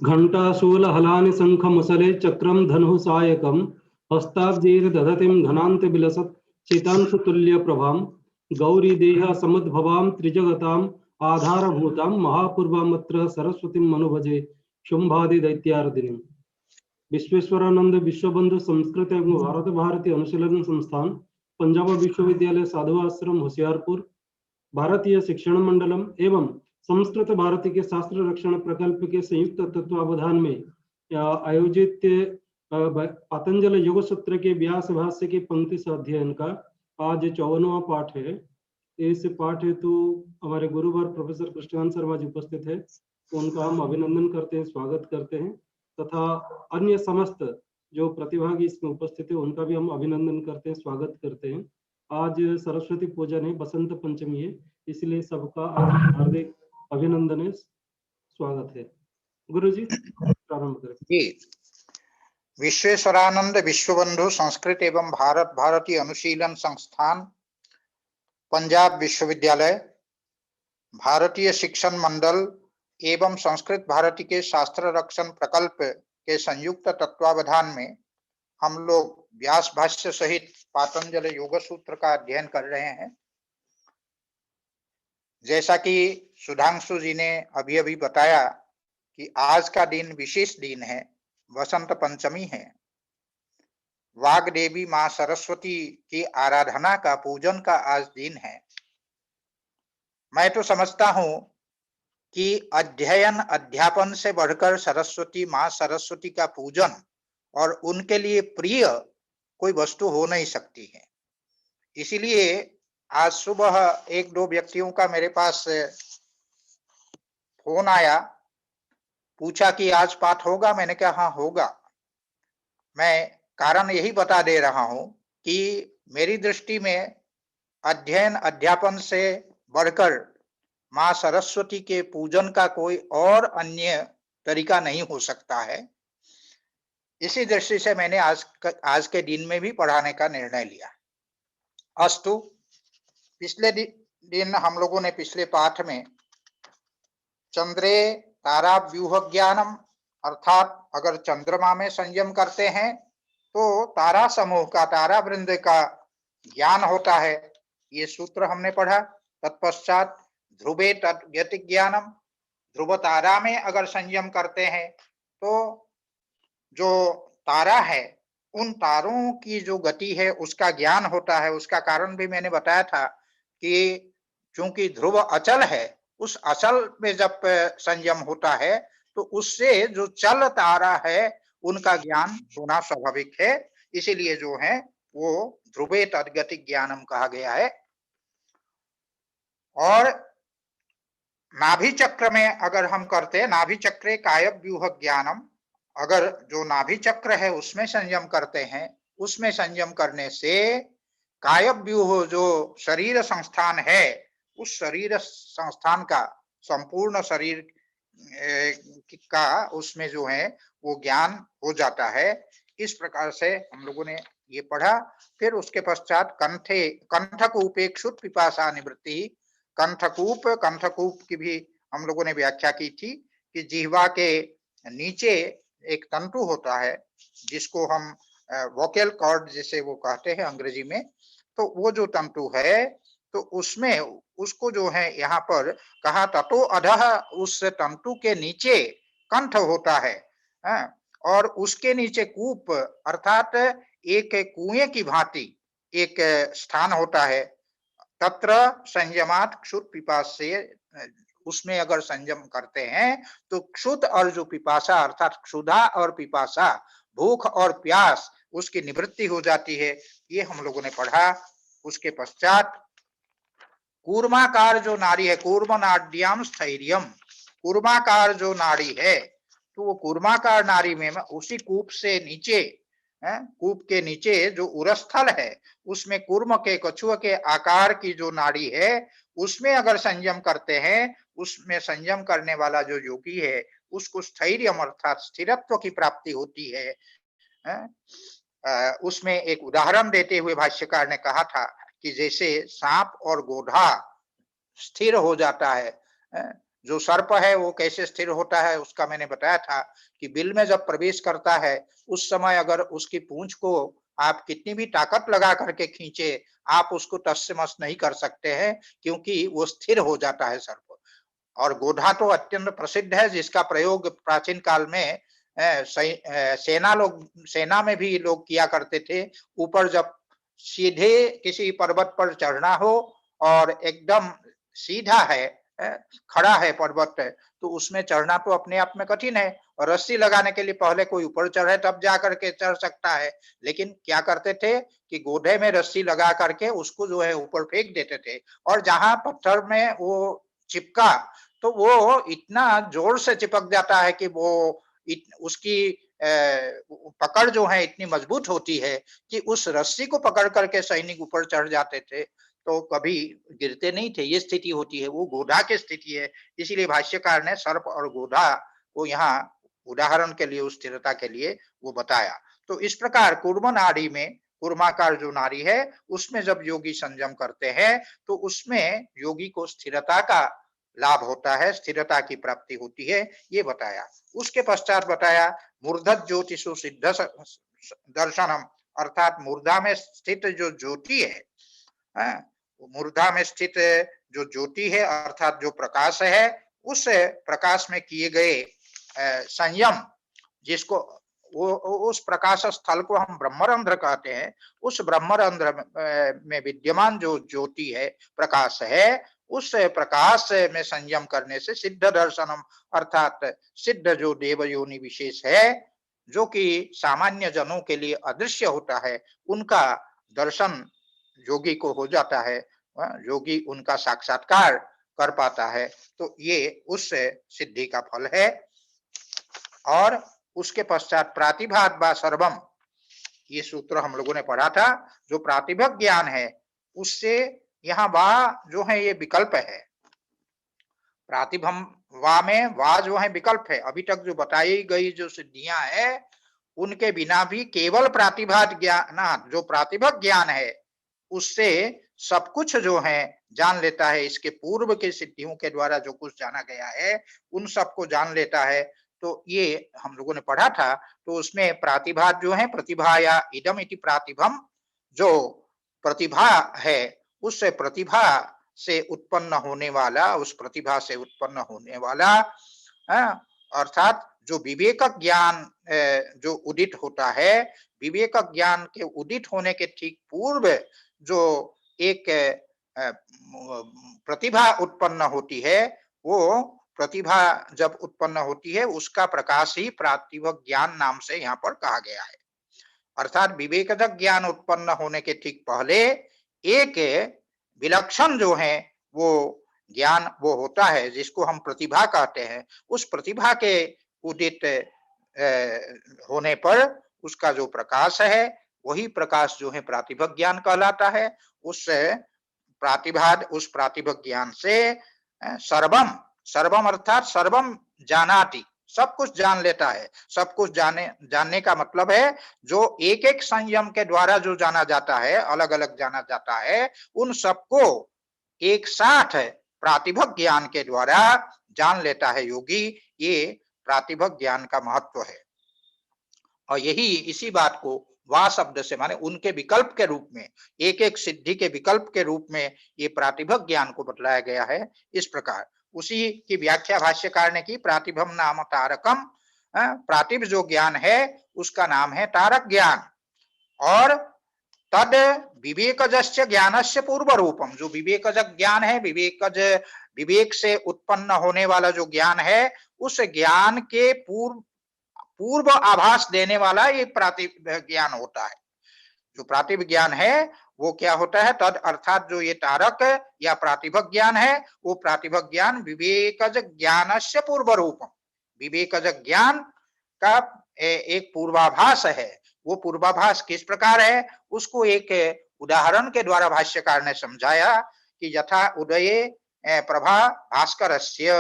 घंटाशूलहलानि शंखमुसले चक्रम धनुः सायकम हस्ताब्जैर्दधतिं धनान्तविलसत् चितांशुतुल्यप्रभां गौरीदेह समुद्भवां त्रिजगताम् आधारभूतां महापूर्वामत्र सरस्वतीं मनुभजे शुंभादि दैत्यार्दिनीं। विश्वेश्वरानंद विश्वबंधु संस्कृत एवं भारत भारती अनुशीलन संस्थान, पंजाब विश्वविद्यालय साधु आश्रम होशियारपुर, भारतीय शिक्षण मंडलम एवं संस्कृत भारती के शास्त्र रक्षण प्रकल्प के संयुक्त तत्वावधान में आयोजित पतंजलि योग सूत्र के व्यास भाष्य के पंक्ति से अध्ययन का आज 54वां पाठ है। इस पाठ हेतु हमारे गुरुवर प्रोफेसर कृष्णानंद शर्मा जी उपस्थित है, तो उनका हम अभिनंदन करते हैं, स्वागत करते हैं तथा अन्य समस्त जो प्रतिभागी इसमें उपस्थित है उनका भी हम अभिनंदन करते हैं, स्वागत करते हैं। आज सरस्वती पूजन है, बसंत पंचमी है, इसलिए सबका हार्दिक अभिनंदन है, स्वागत है। गुरुजी प्रारंभ करें। जी, विश्वेश्वरानंद विश्वबंधु संस्कृत एवं भारत भारती अनुशीलन संस्थान, पंजाब विश्वविद्यालय, भारतीय शिक्षण मंडल एवं संस्कृत भारती के शास्त्र रक्षण प्रकल्प के संयुक्त तत्वावधान में हम लोग व्यास भाष्य सहित पातंजलि योग सूत्र का अध्ययन कर रहे हैं। जैसा कि सुधांशु जी ने अभी अभी बताया कि आज का दिन विशेष दिन है, वसंत पंचमी है। वाग देवी मां सरस्वती की आराधना का, पूजन का आज दिन है। मैं तो समझता हूं कि अध्ययन अध्यापन से बढ़कर सरस्वती मां सरस्वती का पूजन और उनके लिए प्रिय कोई वस्तु हो नहीं सकती है। इसीलिए आज सुबह एक दो व्यक्तियों का मेरे पास फोन आया, पूछा कि आज पाठ होगा। मैंने कहा हाँ होगा। मैं कारण यही बता दे रहा हूं कि मेरी दृष्टि में अध्ययन अध्यापन से बढ़कर मां सरस्वती के पूजन का कोई और अन्य तरीका नहीं हो सकता है। इसी दृष्टि से मैंने आज के दिन में भी पढ़ाने का निर्णय लिया। अस्तु, पिछले दिन हम लोगों ने पिछले पाठ में चंद्रे तारा व्यूह ज्ञानम, अर्थात अगर चंद्रमा में संयम करते हैं तो तारा समूह का, तारा वृंद का ज्ञान होता है, ये सूत्र हमने पढ़ा। तत्पश्चात ध्रुवे तद्गति ज्ञानम, ध्रुव तारा में अगर संयम करते हैं तो जो तारा है उन तारों की जो गति है उसका ज्ञान होता है। उसका कारण भी मैंने बताया था कि चूंकि ध्रुव अचल है, उस अचल में जब संयम होता है तो उससे जो चल तारा है उनका ज्ञान होना स्वाभाविक है। इसीलिए जो है वो ध्रुवे तद्गति ज्ञानम कहा गया है। और नाभि चक्र में अगर हम करते, नाभि चक्रे कायव्यूह ज्ञानम, अगर जो नाभि चक्र है उसमें संयम करते हैं, उसमें संयम करने से कायव्यूह जो शरीर संस्थान है, उस शरीर संस्थान का, संपूर्ण शरीर का उसमें जो है वो ज्ञान हो जाता है। इस प्रकार से हम लोगों ने ये पढ़ा। फिर उसके पश्चात कंठकूपेक्षुत पिपासा निवृत्ति, कंठकूप की भी हम लोगों ने व्याख्या की थी कि जिह्वा के नीचे एक तंतु होता है जिसको हम वोकल कॉर्ड जिसे वो कहते हैं अंग्रेजी में। तो वो जो तंतु है तो उसमें उसको जो है यहाँ पर कहा ततो अधः, उस तंतु के नीचे कंठ होता है, और उसके नीचे कूप, अर्थात एक कुएं की भांति एक स्थान होता है। तत्र संयमात क्षुत पिपासे, उसमें अगर संयम करते हैं तो क्षुत और जो पिपासा, अर्थात क्षुधा और पिपासा, भूख और प्यास, उसकी निवृत्ति हो जाती है। ये हम लोगों ने पढ़ा। उसके पश्चात कूर्माकार जो नाड़ी है, कूर्मनाड्याम स्थैर्यम, कूर्माकार जो नाड़ी है तो वो कूर्माकार नाड़ी में उसी कूप से नीचे, कूप के नीचे जो उरस्थल है उसमें कूर्म के, कछुआ के आकार की जो नाड़ी है उसमें अगर संयम करते हैं, उसमें संयम करने वाला जो योगी है उसको स्थैर्यम अर्थात स्थिरत्व की प्राप्ति होती है। उसमें एक उदाहरण देते हुए भाष्यकार ने कहा था कि जैसे सांप और गोधा स्थिर हो जाता है, जो सर्प है वो कैसे स्थिर होता है उसका मैंने बताया था कि बिल में जब प्रवेश करता है उस समय अगर उसकी पूंछ को आप कितनी भी ताकत लगा करके खींचे, आप उसको टस से मस नहीं कर सकते हैं, क्योंकि वो स्थिर हो जाता है सर्प। और गोधा तो अत्यंत प्रसिद्ध है, जिसका प्रयोग प्राचीन काल में सेना में भी लोग किया करते थे। ऊपर जब सीधे किसी पर्वत पर चढ़ना हो और एकदम सीधा है, खड़ा है पर्वत, तो उसमें चढ़ना तो अपने आप में कठिन है, और रस्सी लगाने के लिए पहले कोई ऊपर चढ़े तब जा करके चढ़ सकता है। लेकिन क्या करते थे कि गोधे में रस्सी लगा करके उसको जो है ऊपर फेंक देते थे, और जहां पत्थर में वो चिपका तो वो इतना जोर से चिपक जाता है कि वो उसकी पकड़ जो है इतनी मजबूत होती है कि उस रस्सी को पकड़ करके सैनिक ऊपर चढ़ जाते थे, तो कभी गिरते नहीं थे। ये स्थिति होती है, वो गोधा की स्थिति है। इसीलिए भाष्यकार ने सर्प और गोधा को यहाँ उदाहरण के लिए, उस स्थिरता के लिए वो बताया। तो इस प्रकार कूर्म नाड़ी में, कूर्माकार जो नाड़ी है उसमें जब योगी संयम करते हैं तो उसमें योगी को स्थिरता का लाभ होता है, स्थिरता की प्राप्ति होती है, ये बताया। उसके पश्चात बताया मूर्धत ज्योतिषु सिद्ध दर्शनम, अर्थात मूर्धा में स्थित जो ज्योति है, मूर्धा में स्थित जो ज्योति है अर्थात जो प्रकाश है, उस प्रकाश में किए गए संयम, जिसको वो उस प्रकाश स्थल को हम ब्रह्मरंध्र कहते हैं, उस ब्रह्मरंध्र में विद्यमान जो ज्योति है, प्रकाश है, उस प्रकाश में संयम करने से सिद्ध दर्शनम, अर्थात सिद्ध जो देव योनि विशेष है, जो कि सामान्य जनों के लिए अदृश्य होता है, उनका दर्शन योगी को हो जाता है, योगी उनका साक्षात्कार कर पाता है। तो ये उस सिद्धि का फल है। और उसके पश्चात प्रातिभात व सर्वम, ये सूत्र हम लोगों ने पढ़ा था। जो प्रातिभक ज्ञान है उससे यहाँ वा जो है ये विकल्प है। प्रातिभम वा में वा जो है विकल्प है। अभी तक जो बताई गई जो सिद्धियां है उनके बिना भी केवल प्रातिभात ज्ञान, जो प्रातिभक ज्ञान है उससे सब कुछ जो है जान लेता है। इसके पूर्व के सिद्धियों के द्वारा जो कुछ जाना गया है उन सबको जान लेता है। तो ये हम लोगों ने पढ़ा था। तो उसमें प्रातिभात जो है, प्रतिभा या इदम इति प्रातिभम, जो प्रतिभा है उस प्रतिभा से उत्पन्न होने वाला, उस प्रतिभा से उत्पन्न होने वाला, अर्थात जो विवेक ज्ञान जो उदित होता है, विवेक ज्ञान के उदित होने के ठीक पूर्व जो एक प्रतिभा उत्पन्न होती है, वो प्रतिभा जब उत्पन्न होती है उसका प्रकाश ही प्रातिभक ज्ञान नाम से यहाँ पर कहा गया है। अर्थात विवेकजक ज्ञान उत्पन्न होने के ठीक पहले एक विलक्षण जो है वो ज्ञान वो होता है, जिसको हम प्रतिभा कहते हैं। उस प्रतिभा के उदित होने पर उसका जो प्रकाश है वही प्रकाश जो है प्रातिभक ज्ञान कहलाता है। उस प्रातिभाद, उस प्रातिभक ज्ञान से सर्वम, सर्वम अर्थात सर्वम जानाति, सब कुछ जान लेता है। सब कुछ जानने का मतलब है जो एक एक संयम के द्वारा जो जाना जाता है, अलग अलग जाना जाता है, उन सबको एक साथ प्रातिभक ज्ञान के द्वारा जान लेता है योगी। ये प्रातिभक ज्ञान का महत्व है। और यही इसी बात को वा शब्द से माने उनके विकल्प के रूप में, एक एक सिद्धि के विकल्प के रूप में ये प्रातिभक ज्ञान को बतलाया गया है। इस प्रकार उसी की व्याख्या भाष्यकार ने की। प्रातिभम नाम तारकम, प्रातिभ जो ज्ञान है उसका नाम है तारक ज्ञान। और तद विवेकजस्य ज्ञानस्य पूर्व रूपम, जो विवेकजक ज्ञान है, विवेक से उत्पन्न होने वाला जो ज्ञान है, उस ज्ञान के पूर्व आभास देने वाला ये प्रातिभ ज्ञान होता है। जो प्रातिभ ज्ञान है वो क्या होता है, तद अर्थात जो ये तारक या प्रातिभक ज्ञान है, वो प्रातिभक ज्ञान विवेकज ज्ञानस्य पूर्व रूपम, विवेकज ज्ञान का एक पूर्वाभास है। वो पूर्वाभास किस प्रकार है, उसको एक उदाहरण के द्वारा भाष्यकार ने समझाया कि यथा उदये प्रभा भास्करस्य,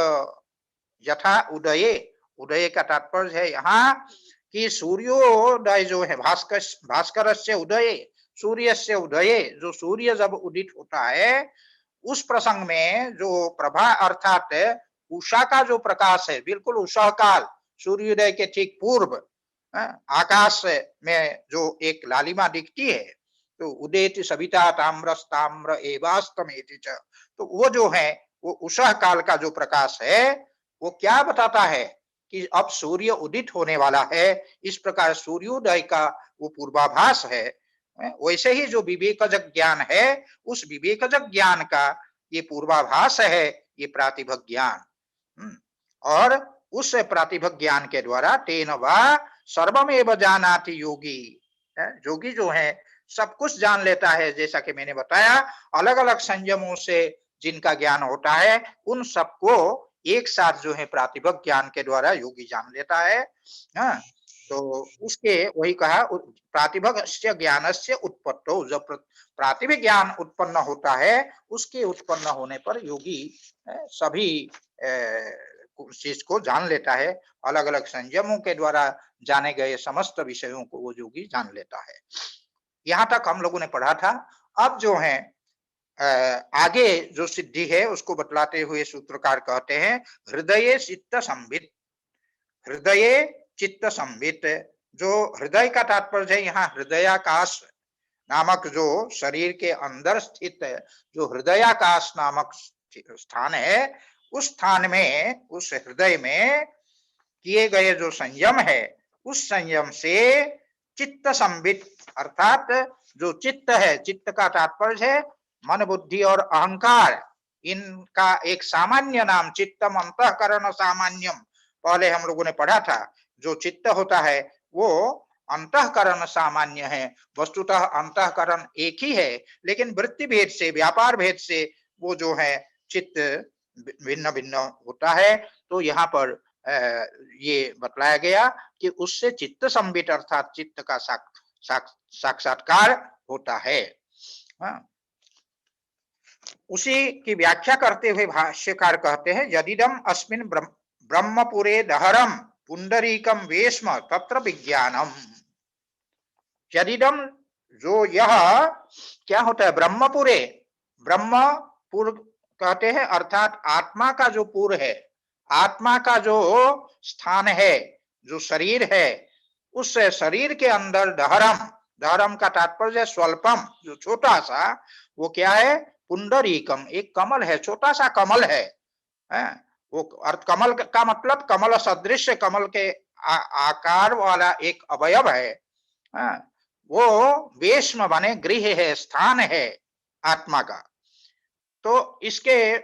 यथा उदये, उदय का तात्पर्य है यहाँ कि सूर्योदय जो है, भास्कर से उदय, सूर्य से उदय, जो सूर्य जब उदित होता है उस प्रसंग में जो प्रभा अर्थात उषा का जो प्रकाश है, बिल्कुल उषा काल, सूर्योदय के ठीक पूर्व आकाश में जो एक लालिमा दिखती है, तो उदेति सविता ताम्रस्ताम्र एवास्तमेति च, तो वो जो है वो उषा काल का जो प्रकाश है वो क्या बताता है कि अब सूर्य उदित होने वाला है। इस प्रकार सूर्योदय का वो पूर्वाभास है। वैसे ही जो विवेकजक ज्ञान है, उस विवेकजक ज्ञान का ये पूर्वाभास है, ये प्रातिभक ज्ञान। और उस प्रातिभक ज्ञान के द्वारा तेन वा सर्वमेव जानाति योगी, योगी जो है सब कुछ जान लेता है। जैसा कि मैंने बताया, अलग अलग संयमों से जिनका ज्ञान होता है उन सबको एक साथ जो है प्रातिभक ज्ञान के द्वारा योगी जान लेता है। हाँ, तो उसके वही कहा प्रातिभक ज्ञान से उत्पत्तो, जब प्रातिभक ज्ञान उत्पन्न होता है उसके उत्पन्न होने पर योगी सभी चीज को जान लेता है। अलग अलग संयमों के द्वारा जाने गए समस्त विषयों को वो योगी जान लेता है। यहाँ तक हम लोगों ने पढ़ा था। अब जो है आगे जो सिद्धि है उसको बतलाते हुए सूत्रकार कहते हैं हृदय चित्त संवित। हृदय चित्त संवित, जो हृदय का तात्पर्य है यहाँ हृदयाकाश नामक जो शरीर के अंदर स्थित जो हृदयाकाश नामक स्थान है, उस स्थान में, उस हृदय में किए गए जो संयम है, उस संयम से चित्त संवित, अर्थात जो चित्त है, चित्त का तात्पर्य है मन बुद्धि और अहंकार, इनका एक सामान्य नाम चित्तम अंतःकरण सामान्यम, पहले हम लोगों ने पढ़ा था। जो चित्त होता है वो अंतःकरण सामान्य है। वस्तुतः अंतःकरण एक ही है, लेकिन वृत्ति भेद से, व्यापार भेद से वो जो है चित्त भिन्न भिन्न होता है। तो यहाँ पर ये बतलाया गया कि उससे चित्त संवित अर्थात चित्त का साक्षात्कार होता है। उसी की व्याख्या करते हुए भाष्यकार कहते हैं यदिदम अस्मिन् ब्रह्मपुरे दहरम पुंडरीकम वेश्म तत्र विज्ञानम। यदिदम, जो यह क्या होता है ब्रह्मपुरे, ब्रह्मपुर कहते हैं अर्थात आत्मा का जो पुर है, आत्मा का जो स्थान है, जो शरीर है, उस शरीर के अंदर दहरम, दहरम का तात्पर्य स्वल्पम, जो छोटा सा, वो क्या है पुंडरीकम, एक कमल है, छोटा सा कमल है। वो अर्थ कमल का मतलब कमल सदृश, कमल के आकार वाला एक अवयव है। वो वेश्म बने गृह है, स्थान है आत्मा का। तो इसके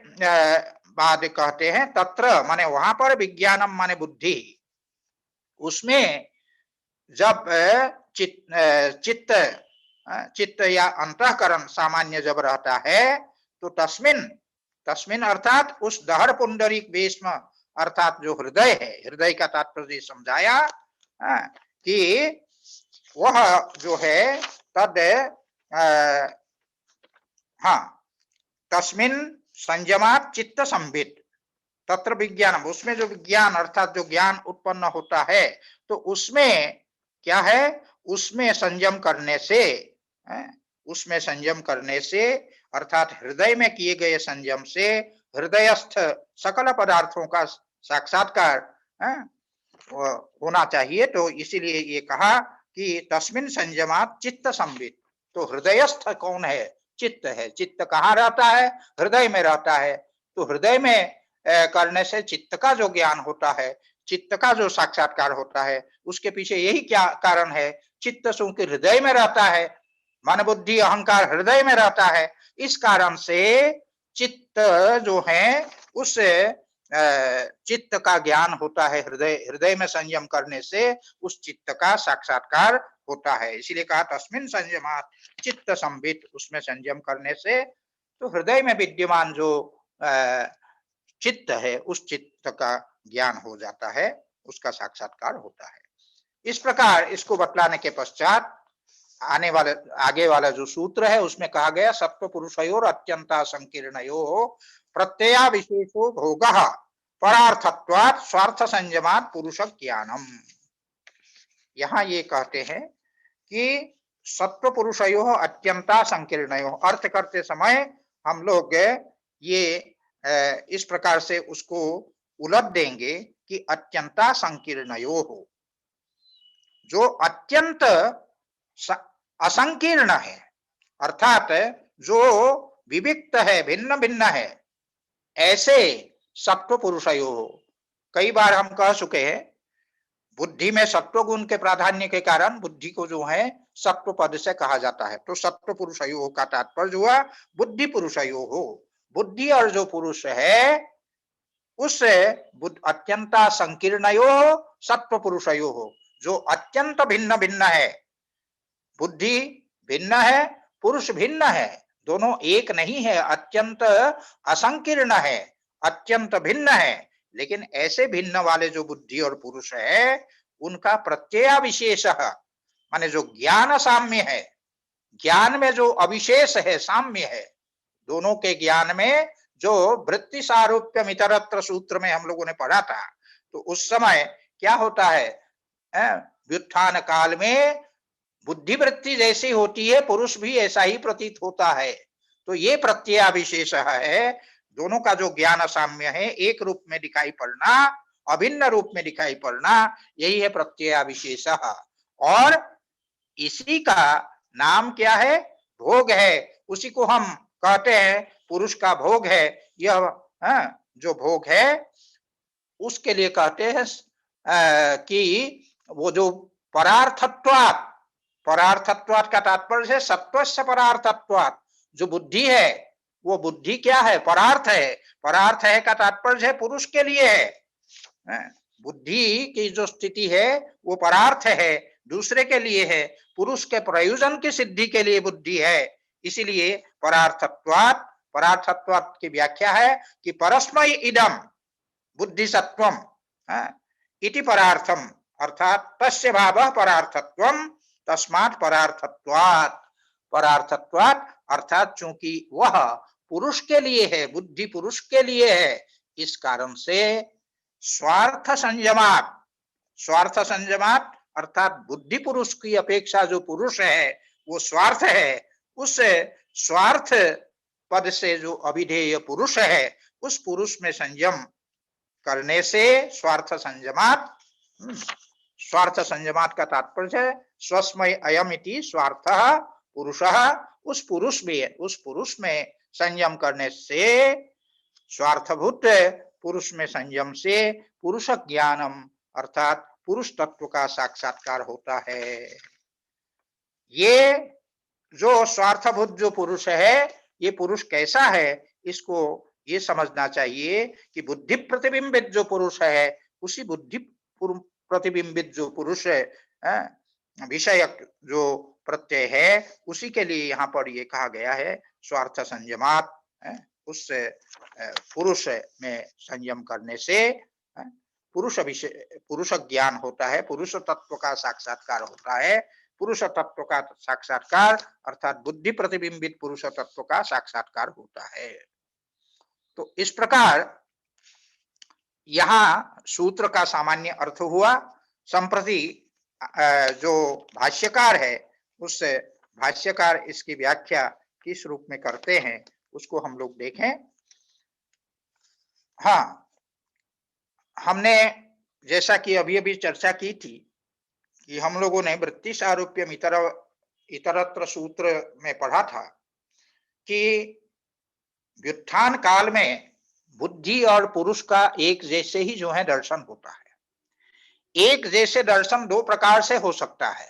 बाद कहते हैं तत्र माने वहां पर, विज्ञानम माने बुद्धि, उसमें जब चित्त चित्त या अंतःकरण सामान्य जब रहता है तो तस्मिन, तस्मिन अर्थात उस दहर पुंडरीक वेश्म अर्थात जो हृदय है, हृदय का तात्पर्य समझाया कि वह जो है तद तस्मिन संयमात चित्त संवित तत्र विज्ञानम, उसमें जो विज्ञान अर्थात जो ज्ञान उत्पन्न होता है तो उसमें क्या है, उसमें संयम करने से, उसमें संयम करने से अर्थात हृदय में किए गए संयम से हृदयस्थ सकल पदार्थों का साक्षात्कार होना चाहिए। तो इसीलिए ये कहा कि तस्मिन संयमात चित्त संवित। तो हृदयस्थ कौन है, चित्त है। चित्त कहाँ रहता है, हृदय में रहता है। तो हृदय में करने से चित्त का जो ज्ञान होता है, चित्त का जो साक्षात्कार होता है, उसके पीछे यही क्या कारण है, चित्त चूंकि हृदय में रहता है, मन बुद्धि अहंकार हृदय में रहता है, इस कारण से चित्त जो है उस चित्त का ज्ञान होता है। हृदय, हृदय में संयम करने से उस चित्त का साक्षात्कार होता है। इसीलिए कहा तस्मिन संयमात चित्त संवित, उसमें संयम करने से तो हृदय में विद्यमान जो चित्त है उस चित्त का ज्ञान हो जाता है, उसका साक्षात्कार होता है। इस प्रकार इसको बतलाने के पश्चात आने वाले आगे वाला जो सूत्र है उसमें कहा गया सत्व पुरुषयोर अत्यंता संकीर्णयो प्रत्यया विशेषो भोगः परार्थत्वात् स्वार्थ संयमात् पुरुष ज्ञानम। यहाँ ये कहते हैं कि सत्व पुरुषयो अत्यंता संकीर्णयो, अर्थ करते समय हम लोग ये इस प्रकार से उसको उलट देंगे कि अत्यंता संकीर्णयो हो। जो अत्यंत असंकीर्ण है, अर्थात जो विविक्त है, भिन्न भिन्न है, ऐसे सत्व पुरुषयो हो। कई बार हम कह चुके हैं, बुद्धि में सत्व गुण के प्राधान्य के कारण बुद्धि को जो है सत्व पद से कहा जाता है। तो सत्व पुरुषयो का तात्पर्य हुआ बुद्धि पुरुषयो हो। बुद्धि और जो पुरुष है उस अत्यंता संकीर्णयो सत्व पुरुषयो हो, जो अत्यंत भिन्न भिन्न है। बुद्धि भिन्न है, पुरुष भिन्न है, दोनों एक नहीं है, अत्यंत असंकीर्ण है, अत्यंत भिन्न है। लेकिन ऐसे भिन्न वाले जो बुद्धि और पुरुष है उनका प्रत्यय विशेष माने जो ज्ञान साम्य है, ज्ञान में जो अविशेष है, साम्य है, दोनों के ज्ञान में जो वृत्ति सारूप्यम इतरत्र सूत्र में हम लोगों ने पढ़ा था, तो उस समय क्या होता है, व्युत्थान काल में बुद्धि वृत्ति जैसी होती है, पुरुष भी ऐसा ही प्रतीत होता है। तो ये प्रत्यय विशेष है, दोनों का जो ज्ञान साम्य है, एक रूप में दिखाई पड़ना, अभिन्न रूप में दिखाई पड़ना, यही है प्रत्यय विशेष। और इसी का नाम क्या है, भोग है। उसी को हम कहते हैं पुरुष का भोग है। यह जो भोग है उसके लिए कहते हैं कि वो जो परार्थत्वात्, परार्थत्वात् का तात्पर्य है सत्वस्य परार्थत्वात्। जो बुद्धि है वो बुद्धि क्या है, परार्थ है। परार्थ है का तात्पर्य है पुरुष के लिए है। बुद्धि की जो स्थिति है वो परार्थ है, दूसरे के लिए है, पुरुष के प्रयोजन की सिद्धि के लिए बुद्धि है। इसीलिए परार्थत्वात्, परार्थत्वात् की व्याख्या है कि परस्मै इदम बुद्धि सत्वम इति परार्थम, अर्थात तस्य भावः परार्थत्वम तस्मात् परार्थत्वात्। परार्थत्वात् अर्थात चूंकि वह पुरुष के लिए है, बुद्धि पुरुष के लिए है, इस कारण से स्वार्थ संयमात्, स्वार्थ संयमात् अर्थात बुद्धि पुरुष की अपेक्षा जो पुरुष है वो स्वार्थ है, उस स्वार्थ पद से जो अभिधेय पुरुष है उस पुरुष में संयम करने से स्वार्थ संयमात्, स्वार्थ संयमात् का तात्पर्य है स्वस्मय अयम इति स्वार्थ पुरुषः, उस पुरुष में संयम करने से, स्वार्थभूत पुरुष में संयम से पुरुष ज्ञानम अर्थात पुरुष तत्व का साक्षात्कार होता है। ये जो स्वार्थभूत जो पुरुष है, ये पुरुष कैसा है, इसको ये समझना चाहिए कि बुद्धि प्रतिबिंबित जो पुरुष है उसी बुद्धि प्रतिबिंबित जो पुरुष है, विषयक जो प्रत्यय है, उसी के लिए यहाँ पर ये कहा गया है स्वार्थ संयमात्। उस पुरुष में संयम करने से पुरुष ज्ञान होता है, पुरुष तत्व का साक्षात्कार होता है। पुरुष तत्व का साक्षात्कार अर्थात बुद्धि प्रतिबिंबित पुरुष तत्व का साक्षात्कार होता है। तो इस प्रकार यहाँ सूत्र का सामान्य अर्थ हुआ। संप्रति जो भाष्यकार है उस भाष्यकार इसकी व्याख्या किस रूप में करते हैं उसको हम लोग देखें। हाँ, हमने जैसा कि अभी अभी चर्चा की थी कि हम लोगों ने वृत्ति सारूप्यम इतरत्र सूत्र में पढ़ा था कि व्युत्थान काल में बुद्धि और पुरुष का एक जैसे ही जो है दर्शन होता है। एक जैसे दर्शन दो प्रकार से हो सकता है,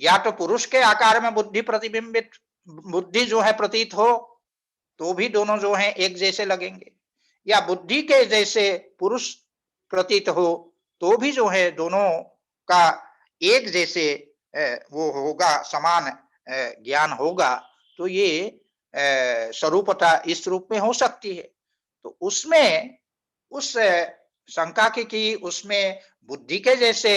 या तो पुरुष के आकार में बुद्धि प्रतिबिंबित बुद्धि जो है प्रतीत हो तो भी दोनों जो है एक जैसे लगेंगे, या बुद्धि के जैसे पुरुष प्रतीत हो तो भी जो है दोनों का एक जैसे वो होगा, समान ज्ञान होगा। तो ये स्वरूपता इस रूप में हो सकती है। तो उसमें उस शंका की उसमें बुद्धि के जैसे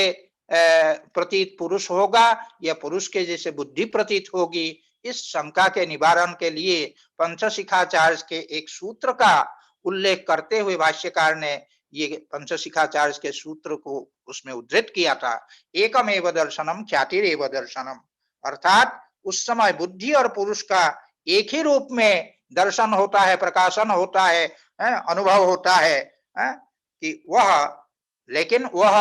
प्रतीत पुरुष होगा या पुरुष के जैसे बुद्धि प्रतीत होगी, इस शंका के निवारण के लिए पंचशिखाचार्य के एक सूत्र का उल्लेख करते हुए भाष्यकार ने ये पंचशिखाचार्य के सूत्र को उसमें उद्धृत किया था। एकमेव दर्शनम ख्यातिरेव दर्शनम, अर्थात उस समय बुद्धि और पुरुष का एक ही रूप में दर्शन होता है, प्रकाशन होता है, अनुभव होता है। कि वह, लेकिन वह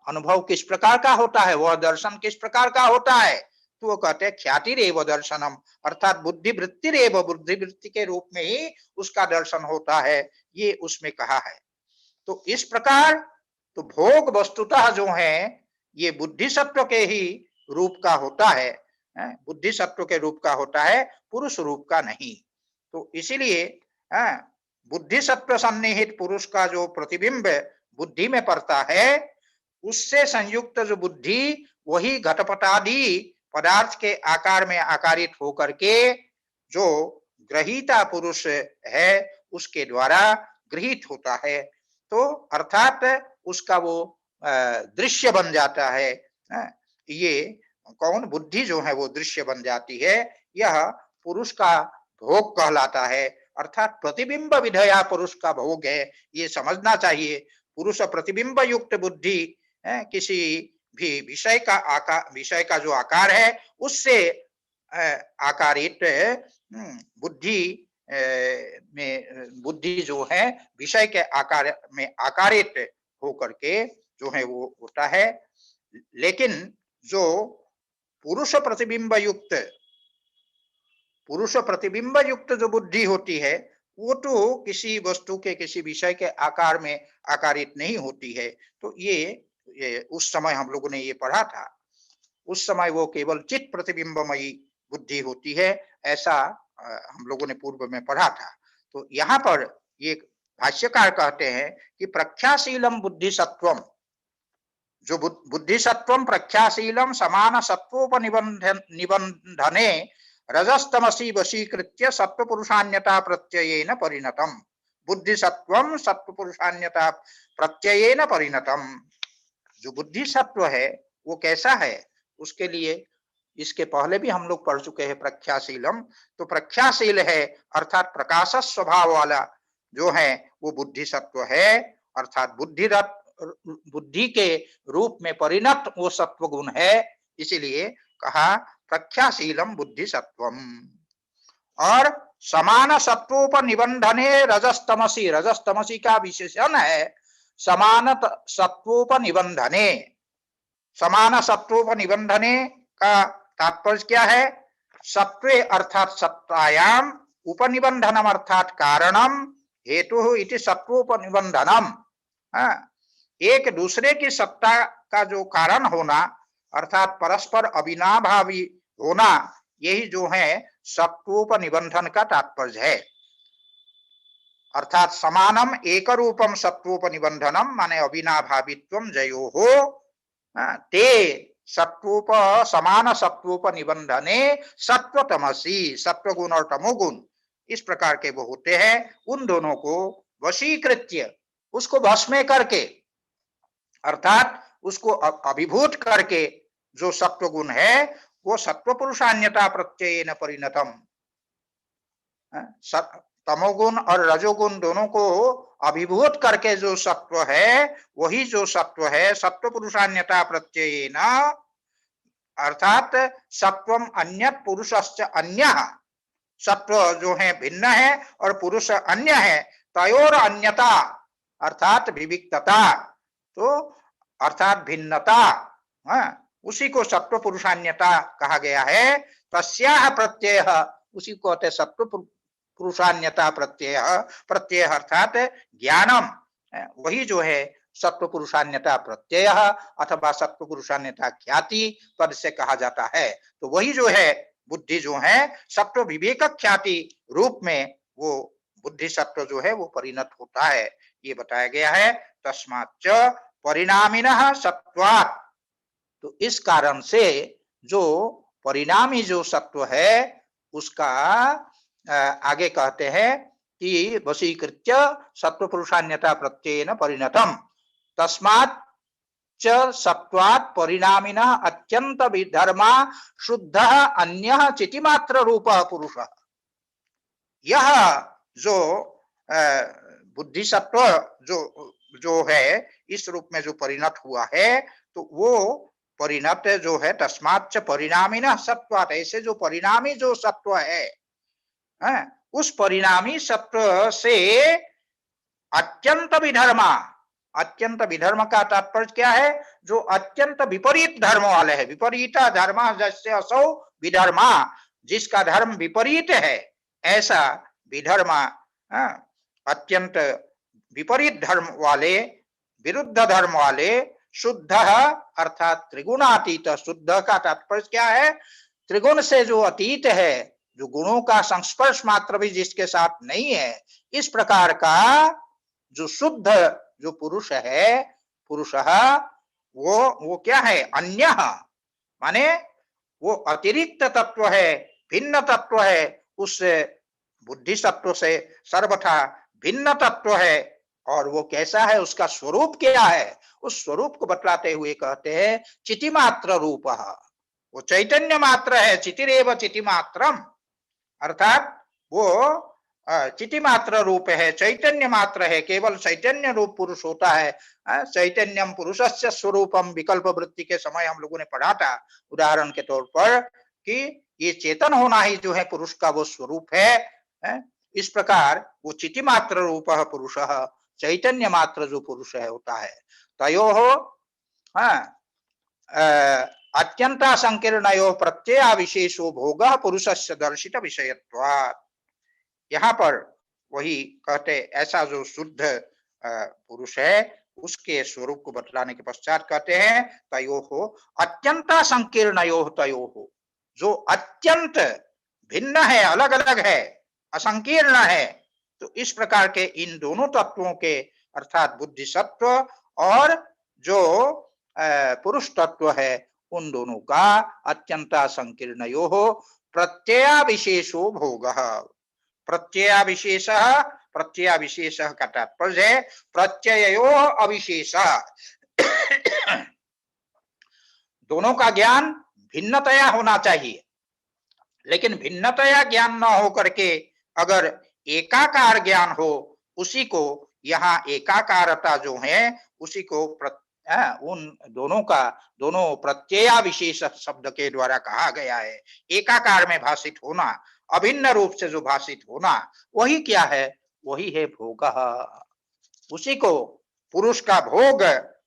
अनुभव किस प्रकार का होता है, वह दर्शन किस प्रकार का होता है, तो वो कहते हैं ख्यातिरेव दर्शनम, अर्थात बुद्धिवृत्तिरेव, बुद्धिवृत्ति के रूप में ही उसका दर्शन होता है, ये उसमें कहा है। तो इस प्रकार तो भोग वस्तुतः जो है ये बुद्धि सत्व के ही रूप का होता है, बुद्धि सत्व के रूप का होता है, पुरुष रूप का नहीं। तो इसीलिए बुद्धि सत्व सन्निहित पुरुष का जो प्रतिबिंब बुद्धि में पड़ता है, उससे संयुक्त जो बुद्धि वही घटपटादि पदार्थ के आकार में आकारित होकर के जो ग्रहीता पुरुष है उसके द्वारा गृहीत होता है। तो अर्थात उसका वो दृश्य बन जाता है। ये कौन, बुद्धि जो है वो दृश्य बन जाती है, यह पुरुष का भोग कहलाता है, अर्थात प्रतिबिंब विधया पुरुष का भोग है, ये समझना चाहिए। पुरुष प्रतिबिंब युक्त बुद्धि किसी भी विषय का आकार, विषय का जो आकार है उससे आकारित बुद्धि में, बुद्धि जो है विषय के आकार में आकारित होकर के जो है वो होता है। लेकिन जो पुरुष प्रतिबिंब युक्त जो बुद्धि होती है वो तो किसी वस्तु के, किसी विषय के आकार में आकारित नहीं होती है। तो ये उस समय हम लोगों ने ये पढ़ा था, उस समय वो केवल चित्त प्रतिबिंबमयी बुद्धि होती है, ऐसा हम लोगों ने पूर्व में पढ़ा था। तो यहाँ पर ये भाष्यकार कहते हैं कि प्रख्याशीलम बुद्धि सत्वम, जो बुद्धि सत्वम प्रख्याशीलम समान सत्वोपनिबंधने रजस्तमसी वशीकृत्य सत्व पुरुषान्यता प्रत्ययेन परिणतम, बुद्धि सत्वम सत्व पुरुषान्यता प्रत्ययेन परिणतम। जो बुद्धि सत्व है वो कैसा है, उसके लिए इसके पहले भी हम लोग पढ़ चुके हैं प्रख्याशीलम। तो प्रख्याशील है अर्थात प्रकाश स्वभाव वाला जो है वो बुद्धि सत्व है, अर्थात बुद्धि के रूप में परिणत वो सत्व गुण है, इसीलिए कहा प्रख्याशीलम बुद्धि सत्वम। और समान सत्वोपनिबंधने रजस्तमसी, रजस्तमसी का विशेषण है समान सत्वोपनिबंधने। समान सत्वोपनिबंधने का तात्पर्य क्या है, सत्वे अर्थात सत्तायाम, उपनिबंधनम अर्थात कारणम, हेतु इति सत्वोपनिबंधनम, एक दूसरे की सत्ता का जो कारण होना अर्थात परस्पर अविनाभावी होना, यही जो है सत्वोपनिबंधन का तात्पर्य है। अर्थात समानम एक रूपम सत्वोपनिबंधनम माने अविनाभावित्वम जयोहो ते सत्वोप समान सत्वोपनिबंधने सत्वतमसी, सत्वगुण और तमोगुण इस प्रकार के वो होते हैं, उन दोनों को वशीकृत्य, उसको वश में करके अर्थात उसको अभिभूत करके जो सत्वगुण है वो सत्व पुरुषान्यता प्रत्ययेन परिणतम, तमोगुण और रजोगुण दोनों को अभिभूत करके जो सत्व है वही जो सत्व है सत्व पुरुषान्यता प्रत्ययेन, अर्थात सत्वम अन्यत् पुरुषश्च अन्यः, सत्व जो है भिन्न है और पुरुष अन्य है, तयोर अन्यता अर्थात विविक्तता, तो अर्थात भिन्नता, उसी को सत्व पुरुषान्यता कहा गया है। तस्याह प्रत्यय, उसी को कहते सत्व पुरुषान्यता प्रत्यय, प्रत्यय अर्थात ज्ञानम, वही जो है सत्व पुरुषान्यता प्रत्यय अथवा सत्व पुरुषान्यता ख्याति पद से कहा जाता है। तो वही जो है बुद्धि जो है सत्व विवेक ख्याति रूप में वो बुद्धि सत्व जो है वो परिणत होता है, ये बताया गया है। तस्माच्च परिणामिनः सत्वात्, तो इस कारण से जो परिणामी जो सत्व है उसका आगे कहते हैं कि वशीकृत्य सत्व पुरुषान्यता प्रत्ययेन परिणतम, तस्मात् च सत्वात् परिणामिनः अत्यंत विधर्मा शुद्धः अन्यः चितिमात्र रूपः पुरुषः। यह जो बुद्धि सत्व जो है इस रूप में जो परिणत हुआ है, तो वो परिणत जो है तस्माच्च परिणामिनः सत्वात्, ऐसे जो परिणामी जो सत्व है, उस परिणामी सत्व से अत्यंत विधर्मा, अत्यंत विधर्म का तात्पर्य क्या है? जो अत्यंत विपरीत धर्म वाले है। विपरीत धर्म जैसे असौ विधर्मा, जिसका धर्म विपरीत है, ऐसा विधर्मा, अत्यंत विपरीत धर्म वाले, विरुद्ध धर्म वाले, शुद्ध अर्थात त्रिगुणातीत। शुद्ध का तात्पर्य क्या है? त्रिगुण से जो अतीत है, जो गुणों का संस्पर्श मात्र भी जिसके साथ नहीं है, इस प्रकार का जो शुद्ध जो पुरुष है, पुरुष वो क्या है? अन्य, माने वो अतिरिक्त तत्व है, भिन्न तत्व है, उस बुद्धि तत्व से सर्वथा भिन्न तत्व है। और वो कैसा है? उसका स्वरूप क्या है? उस स्वरूप को बतलाते हुए कहते हैं चिति मात्र रूप, वो चैतन्य मात्र है। चितिरेव चिति मात्रम, अर्थात वो चिति मात्र रूप है, चैतन्य मात्र है, केवल चैतन्य रूप पुरुष होता है। चैतन्यम पुरुषस्य स्वरूपम, विकल्प वृत्ति के समय हम लोगों ने पढ़ा था उदाहरण के तौर पर कि ये चेतन होना ही जो है पुरुष का वो स्वरूप है। इस प्रकार वो चिति मात्र रूप पुरुष, चैतन्य मात्र जो पुरुष है होता है। तयो अत्यंता संकीर्णयो प्रत्यय विशेषो भोग पुरुषस्य दर्शित विषयत्वात्। यहाँ पर वही कहते, ऐसा जो शुद्ध पुरुष है उसके स्वरूप को बतलाने के पश्चात कहते हैं तयो हो अत्यंता संकीर्णयो तयो हो, जो अत्यंत भिन्न है, अलग अलग है, असंकीर्ण है। तो इस प्रकार के इन दोनों तत्वों के अर्थात बुद्धि सत्व और जो पुरुष तत्व है, उन दोनों का अत्यंता संकीर्णयो हो प्रत्यय विशेषो भोग। प्रत्यय विशेष, प्रत्यय विशेष का तात्पर्य है प्रत्ययो अविशेष। दोनों का ज्ञान भिन्नतया होना चाहिए, लेकिन भिन्नतया ज्ञान न हो करके अगर एकाकार ज्ञान हो, उसी को यहाँ एकाकारता जो है उसी को उन दोनों का, दोनों प्रत्यय विशेष शब्द के द्वारा कहा गया है। एकाकार में भाषित होना, अभिन्न रूप से जो भाषित होना, वही क्या है? वही है भोग। उसी को पुरुष का भोग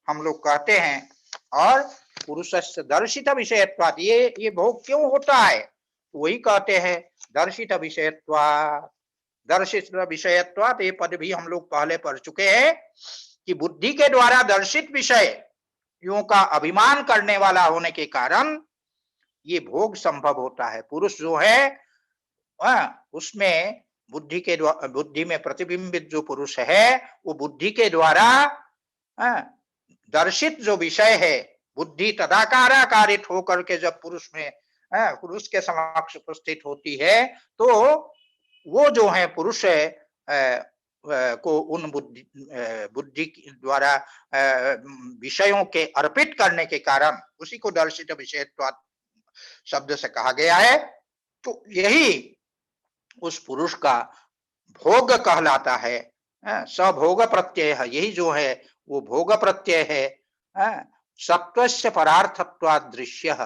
हम लोग कहते हैं। और पुरुषस्य दर्शित विषयत्वात्, ये भोग क्यों होता है? वही कहते हैं दर्शित विषयत्वात्। दर्शित विषयत्वात् ये पद भी हम लोग पहले पढ़ चुके हैं कि बुद्धि के द्वारा दर्शित विषयों का अभिमान करने वाला होने के कारण ये भोग संभव होता है। पुरुष जो है उसमें बुद्धि के द्वारा, बुद्धि में प्रतिबिंबित जो पुरुष है वो बुद्धि के द्वारा दर्शित जो विषय है, बुद्धि तदाकाराकारित होकर के जब पुरुष में पुरुष के समक्ष उपस्थित होती है, तो वो जो है पुरुष को उन बुद्धि द्वारा विषयों के अर्पित करने के कारण उसी को दर्शित विषयत्वात् शब्द से कहा गया है। तो यही उस पुरुष का भोग कहलाता है। सभोग प्रत्यय है, यही जो है वो भोग प्रत्यय है। सत्वस्य परार्थत्वात् दृश्य,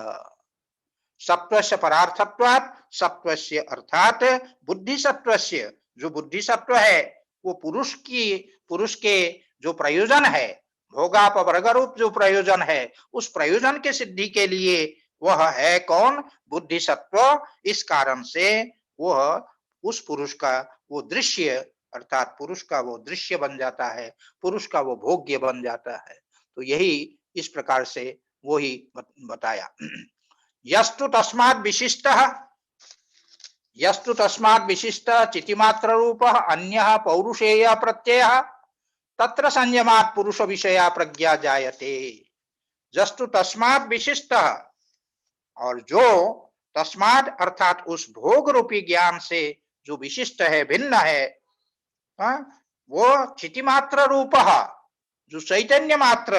सत्वस्य परार्थत्वात्, सत्वस्य अर्थात बुद्धि सत्वस्य, जो बुद्धि सत्व है वो पुरुष के जो प्रयोजन है, भोगापवर्ग रूप जो प्रयोजन है, उस प्रयोजन के सिद्धि के लिए वह है कौन? बुद्धि सत्व। इस कारण से वह उस पुरुष का वो दृश्य अर्थात पुरुष का वो दृश्य बन जाता है, पुरुष का वो भोग्य बन जाता है। तो यही इस प्रकार से वो ही बताया। यस्तु तस्मात् विशिष्टः, यस्तु तस्मात् विशिष्टः चितिमात्र रूपः अन्यः पौरुषेय प्रत्ययः तत्र संयमात् पुरुष विषया प्रज्ञा जायते। जस्तु तस्मात् विशिष्टः, और जो तस्मात् अर्थात उस भोग रूपी ज्ञान से जो विशिष्ट है, भिन्न है, वो चितिमात्र रूप, जो चैतन्य मात्र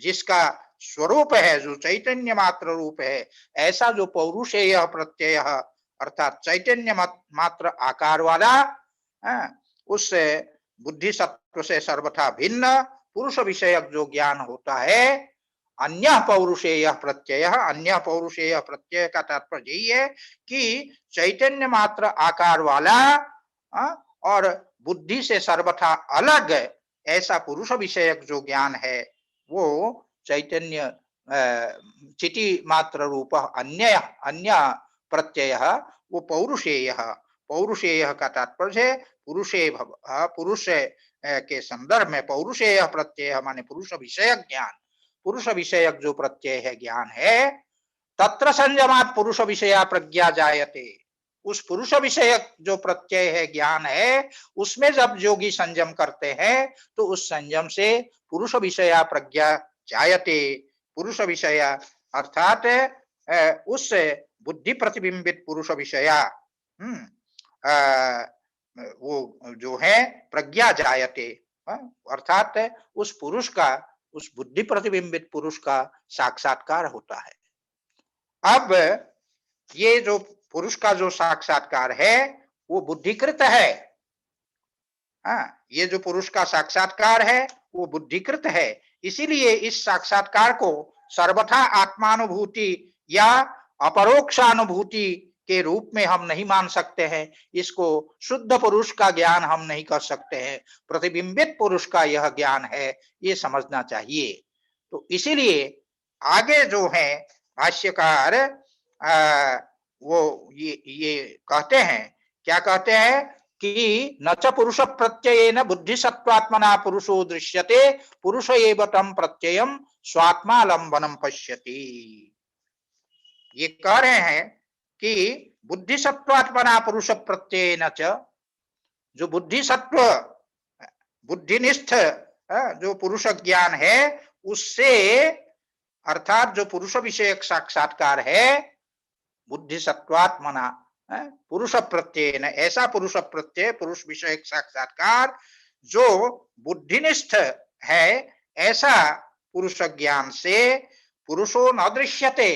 जिसका स्वरूप है, जो चैतन्य मात्र रूप है, ऐसा जो पौरुषेय प्रत्यय अर्थात चैतन्य मात्र आकार वाला उस बुद्धि सत्व से सर्वथा भिन्न पुरुष विषयक जो ज्ञान होता है, अन्य पौरुषेय प्रत्यय। अन्य पौरुषेय प्रत्यय का तात्पर्य यही है कि चैतन्य मात्र आकार वाला और बुद्धि से सर्वथा अलग ऐसा पुरुष विषयक जो ज्ञान है वो चैतन्य चिति मात्र रूप अन्य अन्य प्रत्यय वो पौरुषेय। पौरुषेय का तात्पर्य पुरुषे भव, पुरुष के संदर्भ में पौरुषेय प्रत्यय माने पुरुष विषयक ज्ञान। पुरुष विषयक जो प्रत्यय है ज्ञान है, तत्र संयमात् पुरुष विषया प्रज्ञा जायते। उस पुरुष विषयक जो प्रत्यय है ज्ञान है, उसमें जब योगी संयम करते हैं तो उस संयम से पुरुष विषया प्रज्ञा जायते। पुरुष विषया अर्थात उस बुद्धि प्रतिबिंबित पुरुष विषया वो जो है प्रज्ञा जायते, अर्थात उस पुरुष का, उस बुद्धि प्रतिबिंबित पुरुष का साक्षात्कार होता है। अब ये जो पुरुष का जो साक्षात्कार है वो बुद्धिकृत है। ये जो पुरुष का साक्षात्कार है वो बुद्धिकृत है। इसीलिए इस साक्षात्कार को सर्वथा आत्मानुभूति या अपरोक्षानुभूति के रूप में हम नहीं मान सकते हैं। इसको शुद्ध पुरुष का ज्ञान हम नहीं कर सकते हैं, प्रतिबिंबित पुरुष का यह ज्ञान है, ये समझना चाहिए। तो इसीलिए आगे जो है भाष्यकार वो ये कहते हैं, क्या कहते हैं कि न च पुरुष प्रत्ययेन बुद्धि सत्वात्मना पुरुषो दृश्यते पुरुष एव तम प्रत्ययम स्वात्मालंबनम पश्यति। ये कह रहे हैं कि बुद्धि सत्वात्मना पुरुष प्रत्ययेन च, जो बुद्धि सत्व बुद्धिनिष्ठ जो पुरुष ज्ञान है उससे, अर्थात जो पुरुष विषयक साक्षात्कार है बुद्धि सत्वात्मना पुरुष प्रत्यय न, ऐसा पुरुष प्रत्यय पुरुष विषयक साक्षात्कार जो बुद्धिनिष्ठ है, ऐसा पुरुष ज्ञान से पुरुषो न दृश्यते।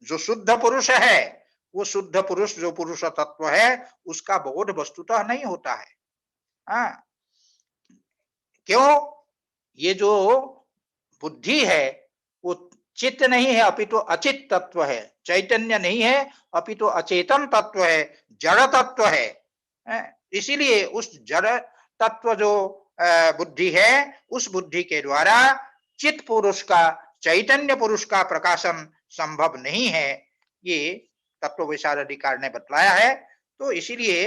जो शुद्ध पुरुष है वो शुद्ध पुरुष जो पुरुष तत्व है उसका बोध वस्तुतः नहीं होता है। क्यों? ये जो बुद्धि है वो चित्त नहीं है अपितु अचित तत्व है, चैतन्य नहीं है अपितु अचेतन तत्व है, जड़ तत्व है। इसीलिए उस जड़ तत्व जो बुद्धि है उस बुद्धि के द्वारा चित्त पुरुष का, चैतन्य पुरुष का प्रकाशन संभव नहीं है, ये तत्व विशारद अधिकार ने बतलाया है। तो इसीलिए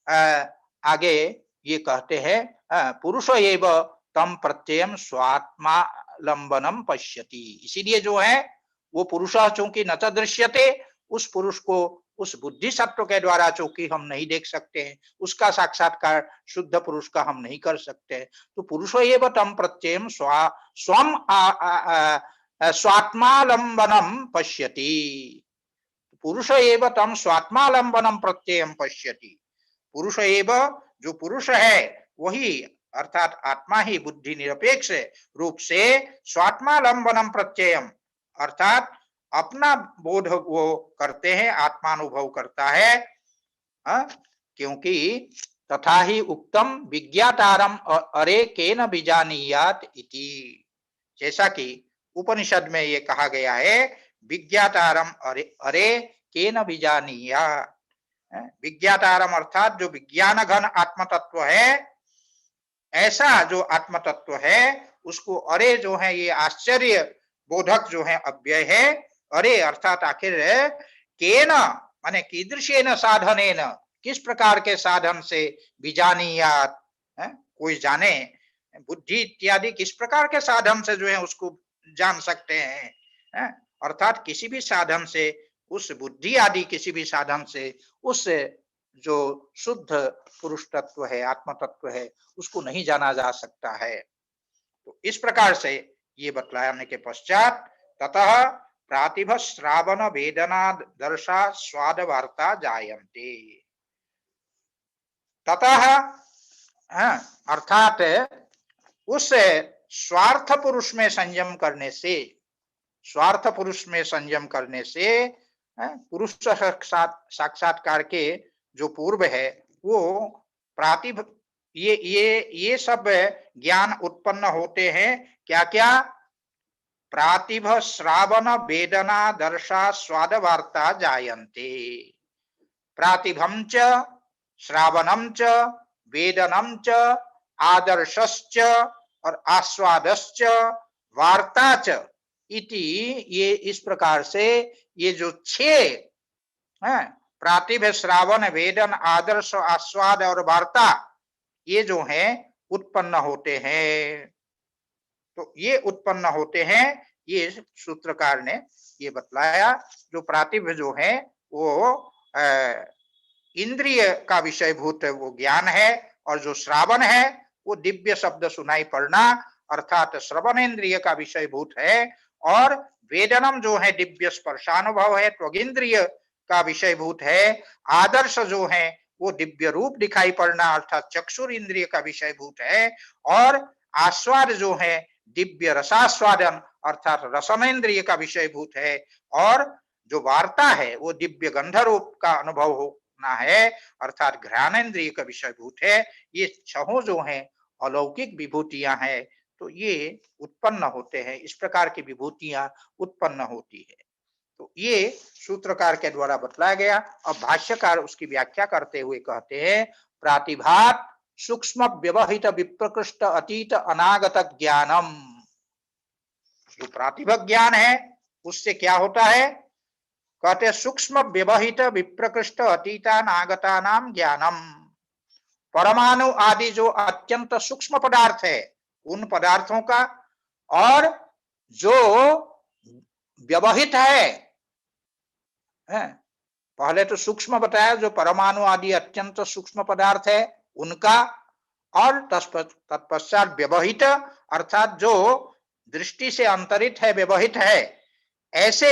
आगे ये कहते हैं पुरुष एव तम प्रत्ययम स्वात्मा लंबनम पश्यति। इसीलिए जो है वो पुरुष चूंकि न च दृश्यते, उस पुरुष को उस बुद्धि सत्व के द्वारा चूंकि हम नहीं देख सकते हैं, उसका साक्षात्कार शुद्ध पुरुष का हम नहीं कर सकते। तो पुरुष एव तम प्रत्ययम स्वम स्वात्मालंबनम पश्यति। पुरुष एव तम स्वात्मालंबनम प्रत्ययम पश्यति। पुरुष एव जो पुरुष है वही, अर्थात आत्मा ही बुद्धि निरपेक्ष रूप से स्वात्मालंबनम प्रत्ययम, अर्थात अपना बोध वो करते हैं, आत्मानुभव करता है। क्योंकि तथा ही उक्तम विज्ञातारम अरे केन विजानीयात इति, जैसा कि उपनिषद में ये कहा गया है विज्ञातारम अरे केन विजानीयात। विज्ञातारम अर्थात जो विज्ञान घन आत्म तत्व है, ऐसा जो आत्म तत्व है उसको अरे जो है ये आश्चर्य बोधक जो है अव्यय है। अरे अर्थात आखिर केन माने कीदृशेन साधनेन, किस प्रकार के साधन से, विजानीयात कोई जाने, बुद्धि इत्यादि किस प्रकार के साधन से जो है उसको जान सकते हैं। अर्थात किसी भी साधन से, उस बुद्धि आदि किसी भी साधन से उस जो शुद्ध पुरुष तत्व है, आत्म तत्व है, उसको नहीं जाना जा सकता है। तो इस प्रकार से ये बतलाने के पश्चात ततः प्रातिभ श्रावण वेदना दर्शा स्वाद वार्ता जायन्ते। ततः अर्थात उस स्वार्थ पुरुष में संयम करने से, स्वार्थ पुरुष में संयम करने से पुरुष साक्षात्कार के जो पूर्व है वो प्रातिभ ये सब ज्ञान उत्पन्न होते हैं। क्या क्या? प्रातिभ श्रावण वेदना दर्शा स्वाद वार्ता जायन्ते। प्रातिभम च श्रावणम च वेदनम च आदर्शश्च और आस्वादश्च वार्ता च इति, ये इस प्रकार से ये जो 6 हैं, प्रातिभ, श्रावण, वेदन, आदर्श, आस्वाद और वार्ता, ये जो है उत्पन्न होते हैं। तो ये उत्पन्न होते हैं, ये सूत्रकार ने ये बतलाया। जो प्रातिभ जो है वो इंद्रिय का विषयभूत वो ज्ञान है, और जो श्रावण है वो दिव्य शब्द सुनाई पड़ना अर्थात श्रवण इंद्रिय का विषयभूत है, और वेदनम जो है दिव्य स्पर्शानुभव है, त्वगिंद्रिय का विषयभूत है। आदर्श जो है वो दिव्य रूप दिखाई पड़ना अर्थात चक्षुर इंद्रिय का विषयभूत है, और आस्वाद जो है दिव्य रसास्वादन अर्थात रसनेन्द्रिय का विषयभूत है, और जो वार्ता है वो दिव्य गंध रूप का अनुभव होना है अर्थात घ्राणेन्द्रिय का विषयभूत है। ये 6 जो हैं अलौकिक विभूतियां हैं, तो ये उत्पन्न होते हैं, इस प्रकार की विभूतियां उत्पन्न होती है। तो ये सूत्रकार के द्वारा बतलाया गया। अब भाष्यकार उसकी व्याख्या करते हुए कहते हैं, प्रातिभात सूक्ष्म व्यवहित विप्रकृष्ट अतीत अनागत ज्ञानम। जो प्रातिभ ज्ञान है उससे क्या होता है, कहते हैं सूक्ष्म व्यवहित विप्रकृष्ट अतीतानागता नाम ज्ञानम। परमाणु आदि जो अत्यंत सूक्ष्म पदार्थ है उन पदार्थों का, और जो व्यवहित है, पहले तो सूक्ष्म बताया, जो परमाणु आदि अत्यंत सूक्ष्म पदार्थ है उनका, और तत्पश्चात व्यवहित अर्थात जो दृष्टि से अंतरित है, व्यवहित है, ऐसे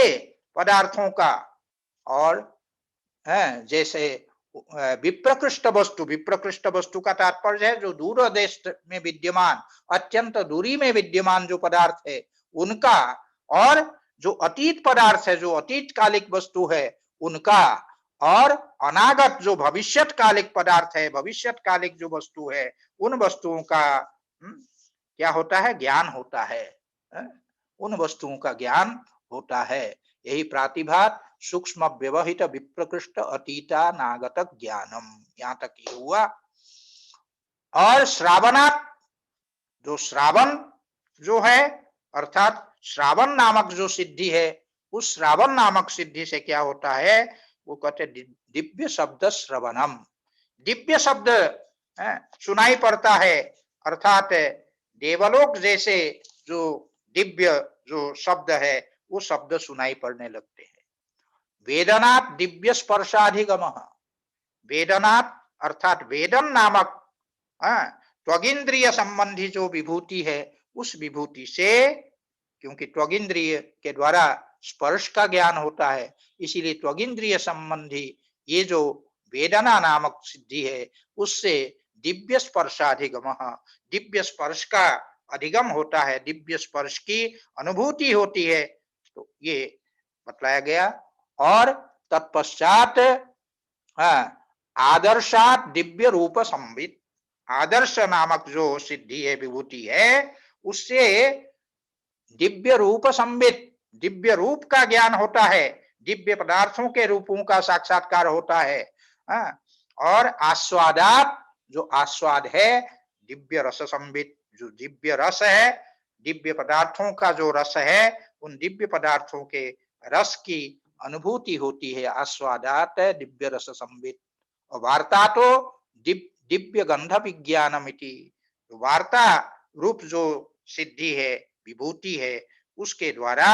पदार्थों का, और जैसे विप्रकृष्ट वस्तु, विप्रकृष्ट वस्तु का तात्पर्य है जो दूर देश में विद्यमान, अत्यंत दूरी में विद्यमान जो पदार्थ है उनका, और जो अतीत पदार्थ है, जो अतीत कालिक वस्तु है उनका, और अनागत जो भविष्यत कालिक पदार्थ है, भविष्यत कालिक जो वस्तु है उन वस्तुओं का क्या होता है, ज्ञान होता है। उन वस्तुओं का ज्ञान होता है। यही प्रातिभात सूक्ष्म व्यवहित विप्रकृष्ट अतीता नागत ज्ञानम, यहां तक ये हुआ। और श्रावणात, जो श्रावण जो है अर्थात श्रावण नामक जो सिद्धि है, उस श्रावण नामक सिद्धि से क्या होता है, वो कहते दिव्य शब्द श्रवणम। दिव्य शब्द सुनाई पड़ता है अर्थात देवलोक जैसे जो दिव्य जो शब्द है वो शब्द सुनाई पड़ने लगते हैं। वेदनात् दिव्य स्पर्शाधिगम, वेदनात् अर्थात वेदन नामक त्वगिंद्रिय संबंधी जो विभूति है उस विभूति से, क्योंकि त्वगिंद्रिय के द्वारा स्पर्श का ज्ञान होता है, इसीलिए त्वगिंद्रिय संबंधी ये जो वेदना नामक सिद्धि है उससे दिव्य स्पर्शाधिगम, दिव्य स्पर्श का अधिगम होता है, दिव्य स्पर्श की अनुभूति होती है। तो ये बतलाया गया। और तत्पश्चात आदर्शात दिव्य रूप संवित, आदर्श नामक जो सिद्धि है, विभूति है, उससे दिव्य रूप संवित, दिव्य रूप का ज्ञान होता है, दिव्य पदार्थों के रूपों का साक्षात्कार होता है। और आस्वादात, जो आस्वाद है, दिव्य रस संवित, जो दिव्य रस है, दिव्य पदार्थों का जो रस है, उन दिव्य पदार्थों के रस की अनुभूति होती है, आस्वादात दिव्य रस संवित। और वार्ता तो दिव्य गंध विज्ञानमिति, वार्ता रूप जो सिद्धि है, विभूति है, उसके द्वारा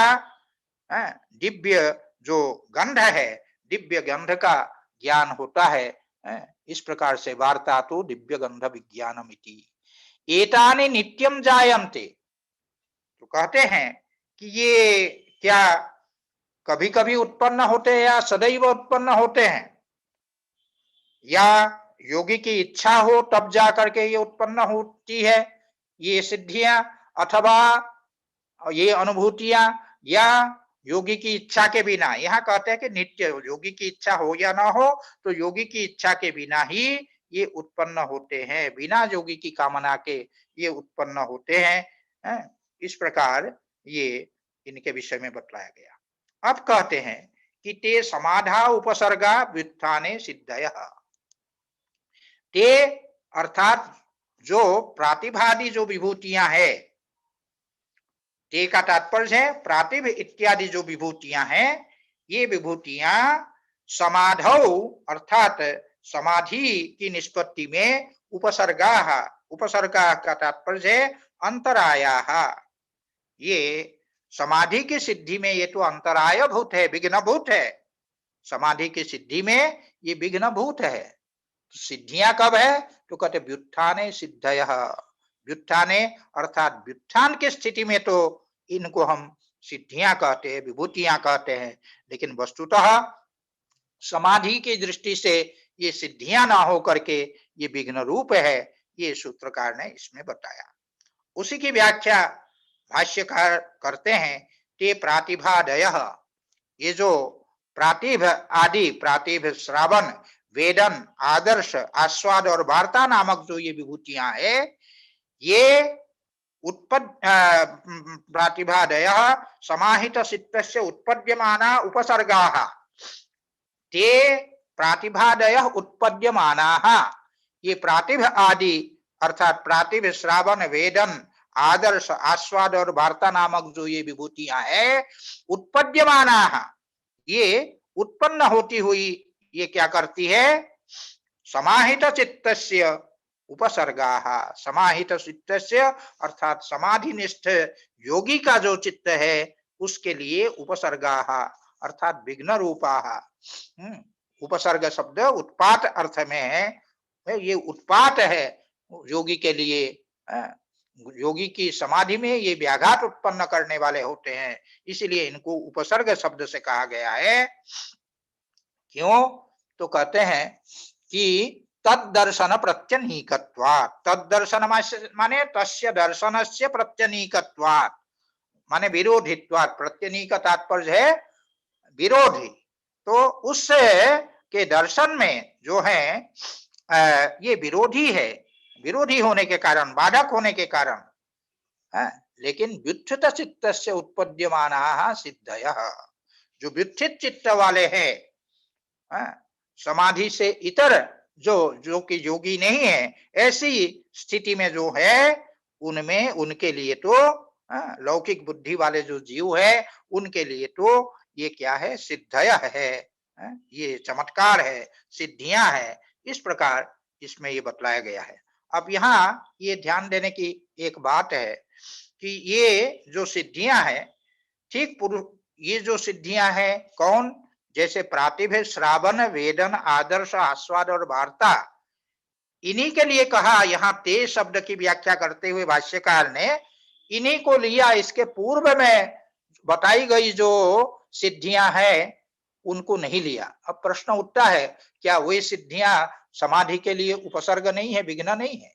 दिव्य जो गंध है, दिव्य गंध का ज्ञान होता है। इस प्रकार से वार्ता तो दिव्य गंध विज्ञानमिति। एतानि नित्यम जायन्ते, तो कहते हैं कि ये क्या कभी कभी उत्पन्न होते हैं या सदैव उत्पन्न होते हैं, या योगी की इच्छा हो तब जाकर के ये उत्पन्न होती है ये सिद्धियां, अथवा ये अनुभूतियां, या योगी की इच्छा के बिना। यहाँ कहते हैं कि नित्य, योगी की इच्छा हो या ना हो, तो योगी की इच्छा के बिना ही ये उत्पन्न होते हैं, बिना योगी की कामना के ये उत्पन्न होते हैं। इस प्रकार ये इनके विषय में बतलाया गया। अब कहते हैं कि ते समाधा उपसर्गा व्युत्थाने सिद्धयः, ते अर्थात जो प्रातिभादि जो विभूतियां है, ते का तात्पर्य है प्रातिभ इत्यादि जो विभूतियां हैं, ये विभूतियां समाधौ अर्थात समाधि की निष्पत्ति में उपसर्गा, उपसर्गा का तात्पर्य है अंतराया। ये समाधि की सिद्धि में ये तो अंतराय भूत है, विघ्नभूत है। समाधि की सिद्धि में ये विघ्नभूत है। तो सिद्धियां कब है? तो कहते व्युत्थाने सिद्धयः, व्युत्थाने अर्थात व्युत्थान की स्थिति में तो इनको हम सिद्धियां कहते हैं, विभूतियां कहते हैं। लेकिन वस्तुतः समाधि की दृष्टि से ये सिद्धियां ना हो करके ये विघ्न रूप है, ये सूत्रकार ने इसमें बताया। उसी की व्याख्या भाष्यकार करते हैं, ते प्रातिभादयः, ये जो प्रातिभ आदि, प्रातिभ श्रावण, वेदन, आदर्श, आस्वाद और वार्ता नामक जो ये विभूतियां है, ये प्रातिभादयः समाहित चित्तस्य उत्पद्यमाना उपसर्गाः, ते प्रातिभादयः उत्पद्यमानाः, ये प्रातिभ आदि अर्थात प्रातिभ श्रावण, वेदन, आदर्श, आस्वाद और वार्ता नामक जो ये विभूतियां है, उत्पद्यमानाः, ये उत्पन्न होती हुई ये क्या करती है? समाहित चित्तस्य उपसर्गाः, समाहित चित्तस्य अर्थात समाधिनिष्ठ योगी का जो चित्त है उसके लिए उपसर्गाः अर्थात विघ्न रूपाः। उपसर्ग शब्द उत्पात अर्थ में है, ये उत्पात है योगी के लिए। योगी की समाधि में ये व्याघात उत्पन्न करने वाले होते हैं, इसलिए इनको उपसर्ग शब्द से कहा गया है। क्यों? तो कहते हैं कि तद्दर्शन प्रत्यनीकत्वात्, तद्दर्शन माने तस्य दर्शनस्य प्रत्यनीकत्वात्, माने विरोधित्वात्, प्रत्यनीक तात्पर्य है विरोधी। तो उससे के दर्शन में जो है ये विरोधी है, विरोधी होने के कारण, बाधक होने के कारण। लेकिन व्युत्थित चित्तस्य उत्पद्यमानाः सिद्धयः, जो व्युत्थित चित्त वाले हैं, समाधि से इतर जो कि योगी नहीं है, ऐसी स्थिति में जो है उनमें, उनके लिए तो लौकिक बुद्धि वाले जो जीव है उनके लिए तो ये क्या है? सिद्धयः है, ये चमत्कार है, सिद्धियां है। इस प्रकार इसमें ये बतलाया गया है। अब यहाँ ये ध्यान देने की एक बात है कि ये जो सिद्धियां हैं, ठीक ये जो सिद्धियां हैं कौन? जैसे प्रातिभ, श्रावण, वेदन, आदर्श, आस्वाद और वार्ता, इन्हीं के लिए कहा। यहाँ ते शब्द की व्याख्या करते हुए भाष्यकार ने इन्हीं को लिया। इसके पूर्व में बताई गई जो सिद्धियां हैं उनको नहीं लिया। अब प्रश्न उठता है, क्या वे सिद्धियां समाधि के लिए उपसर्ग नहीं है, विघ्न नहीं है?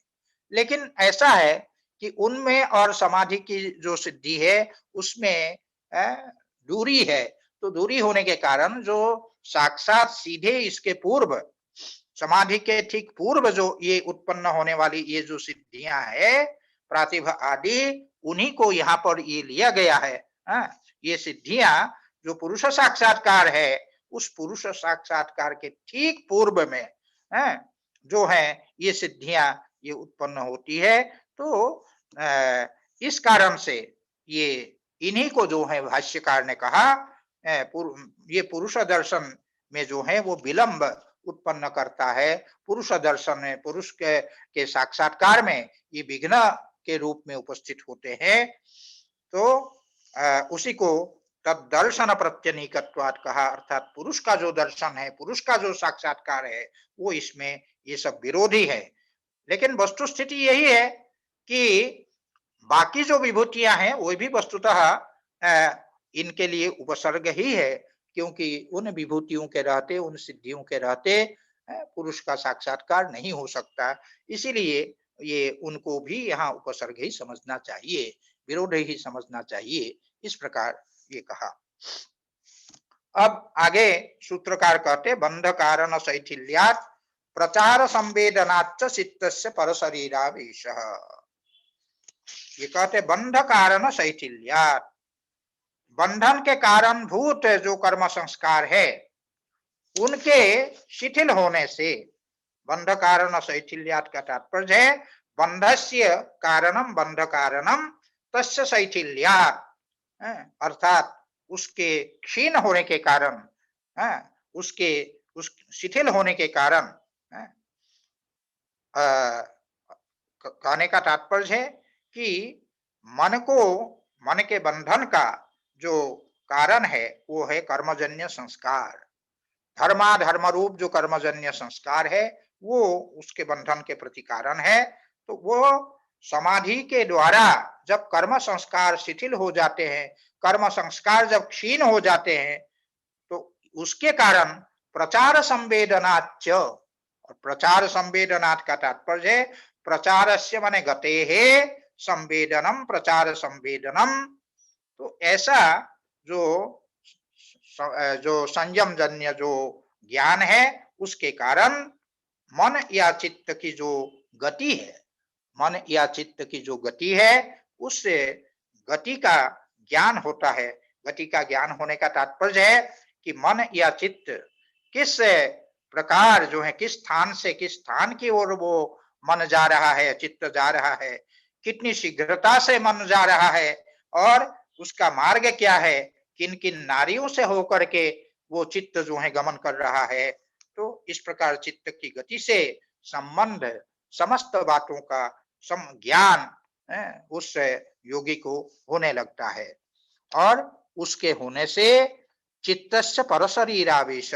लेकिन ऐसा है कि उनमें और समाधि की जो सिद्धि है उसमें दूरी है। तो दूरी होने के कारण जो साक्षात सीधे इसके पूर्व, समाधि के ठीक पूर्व जो ये उत्पन्न होने वाली ये जो सिद्धियां है प्रातिभ आदि, उन्हीं को यहाँ पर ये लिया गया है। ये सिद्धियां जो पुरुष साक्षात्कार है, उस पुरुष साक्षात्कार के ठीक पूर्व में जो है ये सिद्धियां ये उत्पन्न होती है। तो इस कारण से ये इन्हीं को जो है भाष्यकार ने कहा ये पुरुष दर्शन में जो है वो विलंब उत्पन्न करता है। पुरुष दर्शन में, पुरुष के साक्षात्कार में ये विघ्न के रूप में उपस्थित होते हैं। तो उसी को तद्दर्शन प्रत्यनीकत्वात् कहा, अर्थात पुरुष का जो दर्शन है, पुरुष का जो साक्षात्कार है, वो इसमें ये सब विरोधी है। लेकिन वस्तु स्थिति यही है कि बाकी जो विभूतियां हैं वो भी वस्तुतः इनके लिए उपसर्ग ही है, क्योंकि उन विभूतियों के रहते, उन सिद्धियों के रहते पुरुष का साक्षात्कार नहीं हो सकता। इसीलिए ये उनको भी यहाँ उपसर्ग ही समझना चाहिए, विरोध ही समझना चाहिए। इस प्रकार ये कहा। अब आगे सूत्रकार कहते बंध कारण शैथिल्यात् प्रचार संवेदनाच्च चित्तस्य परशरीरावेशः। ये कहते बंध कारण शैथिल्यात्, बंधन के कारण भूत जो कर्म संस्कार है उनके शिथिल होने से, बंध कारण शैथिल्यात् का तात्पर्य है बंधस्य कारणम बंध कारणम तस्य शैथिल्यात्, अर्थात उसके क्षीण होने के कारण, उसके उस शिथिल होने के कारण, कहने का तात्पर्य है कि मन के बंधन का जो कारण है वो है कर्मजन्य संस्कार। धर्माधर्म रूप जो कर्मजन्य संस्कार है वो उसके बंधन के प्रति कारण है। तो वो समाधि के द्वारा जब कर्म संस्कार शिथिल हो जाते हैं, कर्म संस्कार जब क्षीण हो जाते हैं, तो उसके कारण प्रचार संवेदनाच्च, और प्रचार संवेदनात् का तात्पर्य है प्रचारस्य माने गतेः संवेदनम प्रचार संवेदनम। तो ऐसा जो संयम जन्य जो ज्ञान है उसके कारण मन या चित्त की जो गति है, मन या चित्त की जो गति है उससे गति का ज्ञान होता है। गति का ज्ञान होने का तात्पर्य है कि मन या चित्त किस प्रकार जो है, किस स्थान से किस स्थान की ओर वो मन जा रहा है, चित्त जा रहा है, कितनी शीघ्रता से मन जा रहा है और उसका मार्ग क्या है, किन किन नारियों से होकर के वो चित्त जो है गमन कर रहा है। तो इस प्रकार चित्त की गति से संबंध समस्त बातों का ज्ञान उस योगी को होने लगता है और उसके होने से चित्तस्य परशरीरावेश,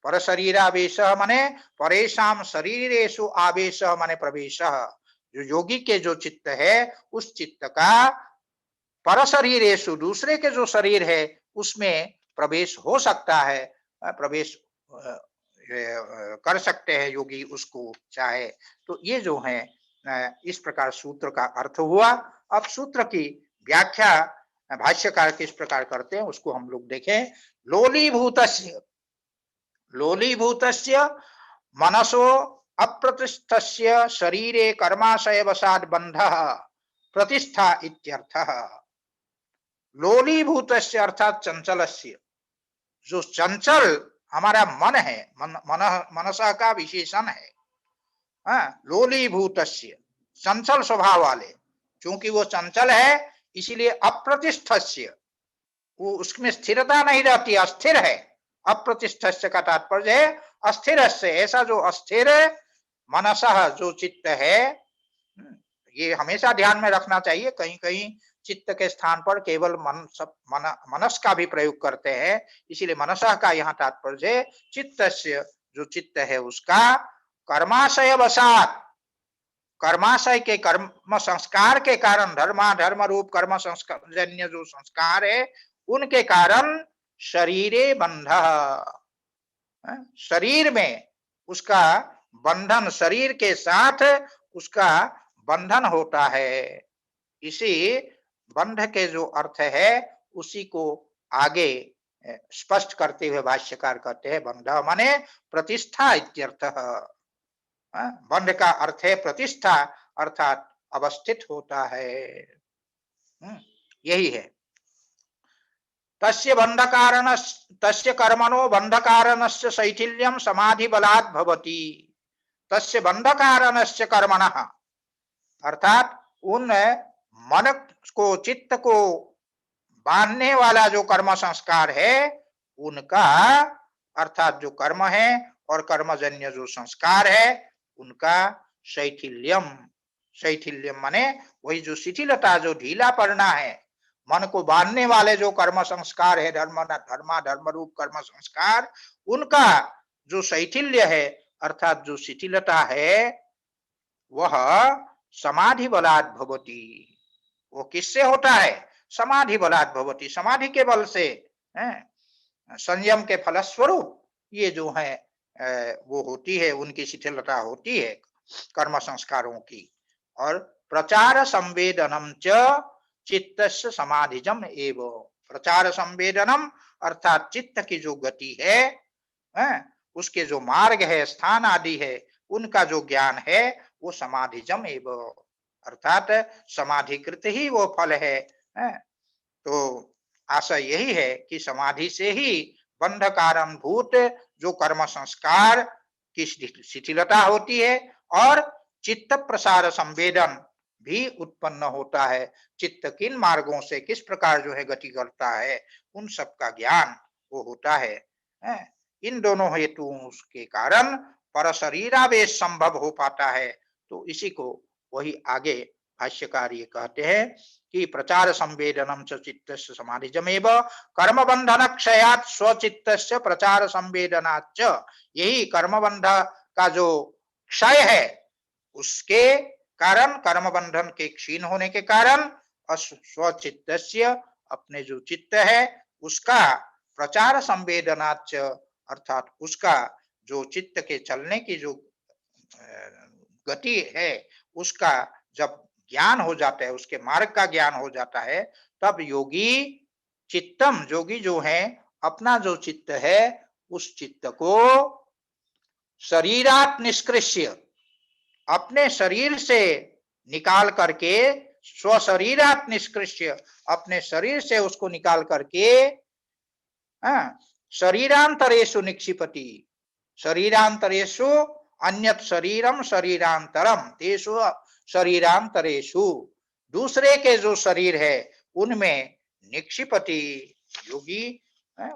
परशरीरावेश माने परेशान शरीरेषु आवेश माने प्रवेश। जो योगी के जो चित्त है उस चित्त का परशरीरेषु दूसरे के जो शरीर है उसमें प्रवेश हो सकता है, प्रवेश कर सकते हैं योगी उसको चाहे। तो ये जो है इस प्रकार सूत्र का अर्थ हुआ। अब सूत्र की व्याख्या भाष्यकार किस प्रकार करते हैं उसको हम लोग देखें। लोलीभूतस्य, लोलीभूतस्य मनसो अप्रतिष्ठस्य शरीरे कर्माशय वसाद बंधः प्रतिष्ठा इत्यर्थः। लोलीभूतस्य अर्थात चंचलस्य, जो चंचल हमारा मन है, मनसा का विशेषण है, लोलीभूतस्य चंचल स्वभाव वाले, क्योंकि वो चंचल है इसीलिए अप्रतिष्ठस्य, वो उसमें स्थिरता नहीं रहती, अस्थिर है। अप्रतिष्ठस्य का तात्पर्य है अस्थिर से, ऐसा जो अस्थिर मनसा जो चित्त है, ये हमेशा ध्यान में रखना चाहिए। कहीं कहीं चित्त के स्थान पर केवल मनस का भी प्रयोग करते हैं, इसीलिए मनसा का यहाँ तात्पर्य है चित्तस्य, जो चित्त है उसका कर्माशय वसात, कर्माशय के कर्म संस्कार के कारण, धर्म रूप कर्म संस्कार जन्य जो संस्कार है उनके कारण शरीरे बंध, शरीर में उसका बंधन, शरीर के साथ उसका बंधन होता है। इसी बंध के जो अर्थ है उसी को आगे स्पष्ट करते हुए भाष्यकार कहते हैं बंध माने प्रतिष्ठा इत्यर्थः। बंध का अर्थ है प्रतिष्ठा, अर्थात अवस्थित होता है, यही है। तस्य बंध कारण तस्य कर्मणो बंध कारणस्य शैथिल्यम समाधि बलात् भवति। तस्य बंध कारणस्य कर्मणः, अर्थात उन मन को, चित्त को बांधने वाला जो कर्म संस्कार है उनका, अर्थात जो कर्म है और कर्मजन्य जो संस्कार है उनका शैथिल्यम, शैथिल्यम माने वही जो शिथिलता, जो ढीला पड़ना है, मन को बांधने वाले जो कर्म संस्कार है, धर्म रूप कर्म संस्कार, उनका जो शैथिल्य है अर्थात जो शिथिलता है वह समाधि बलात् भवति। वो किससे होता है? समाधि बलात् भवति, समाधि के बल से, संयम के फलस्वरूप ये जो है वो होती है, उनकी शिथिलता होती है कर्म संस्कारों की। और प्रचार संवेदनम च चित्तस्य समाधिजम एव, प्रचार संवेदनम अर्थात चित्त की जो गति है, उसके जो मार्ग है, स्थान आदि है, उनका जो ज्ञान है वो समाधिजम एव, अर्थात समाधिकृत ही वो फल है। तो आशय यही है कि समाधि से ही बंध कारण भूत जो कर्म संस्कार की शिथिलता होती है और चित्त प्रसार संवेदन भी उत्पन्न होता है। चित्त किन मार्गों से किस प्रकार जो है गति करता है, उन सब का ज्ञान वो होता है। इन दोनों हेतुओं के कारण पर शरीरावेश संभव हो पाता है। तो इसी को वही आगे भाष्यकार ये कहते हैं कि प्रचार संवेदनम च चित्तस्य समाधिजमेव कर्म बंधन क्षयात् स्वचित्तस्य प्रचार संवेदनाच्च। यही कर्म बंध का जो क्षय है उसके कारण, कर्म बंधन के क्षीण होने के कारण स्वचित्तस्य अपने जो चित्त है उसका प्रचार संवेदनाच्च अर्थात उसका जो चित्त के चलने की जो गति है उसका जब ज्ञान हो जाता है, उसके मार्ग का ज्ञान हो जाता है, तब योगी चित्तम, योगी जो है अपना जो चित्त है उस चित्त को शरीरात निष्कृष्य, अपने शरीर से निकाल करके, स्वशरीरात निष्कृष्य, अपने शरीर से उसको निकाल करके शरीरांतरेषु निक्षिपति, शरीरांतरेषु अन्यत शरीरम शरीरांतरम तेषु शरीरांतरेषु, दूसरे के जो शरीर है उनमें निक्षिपति, योगी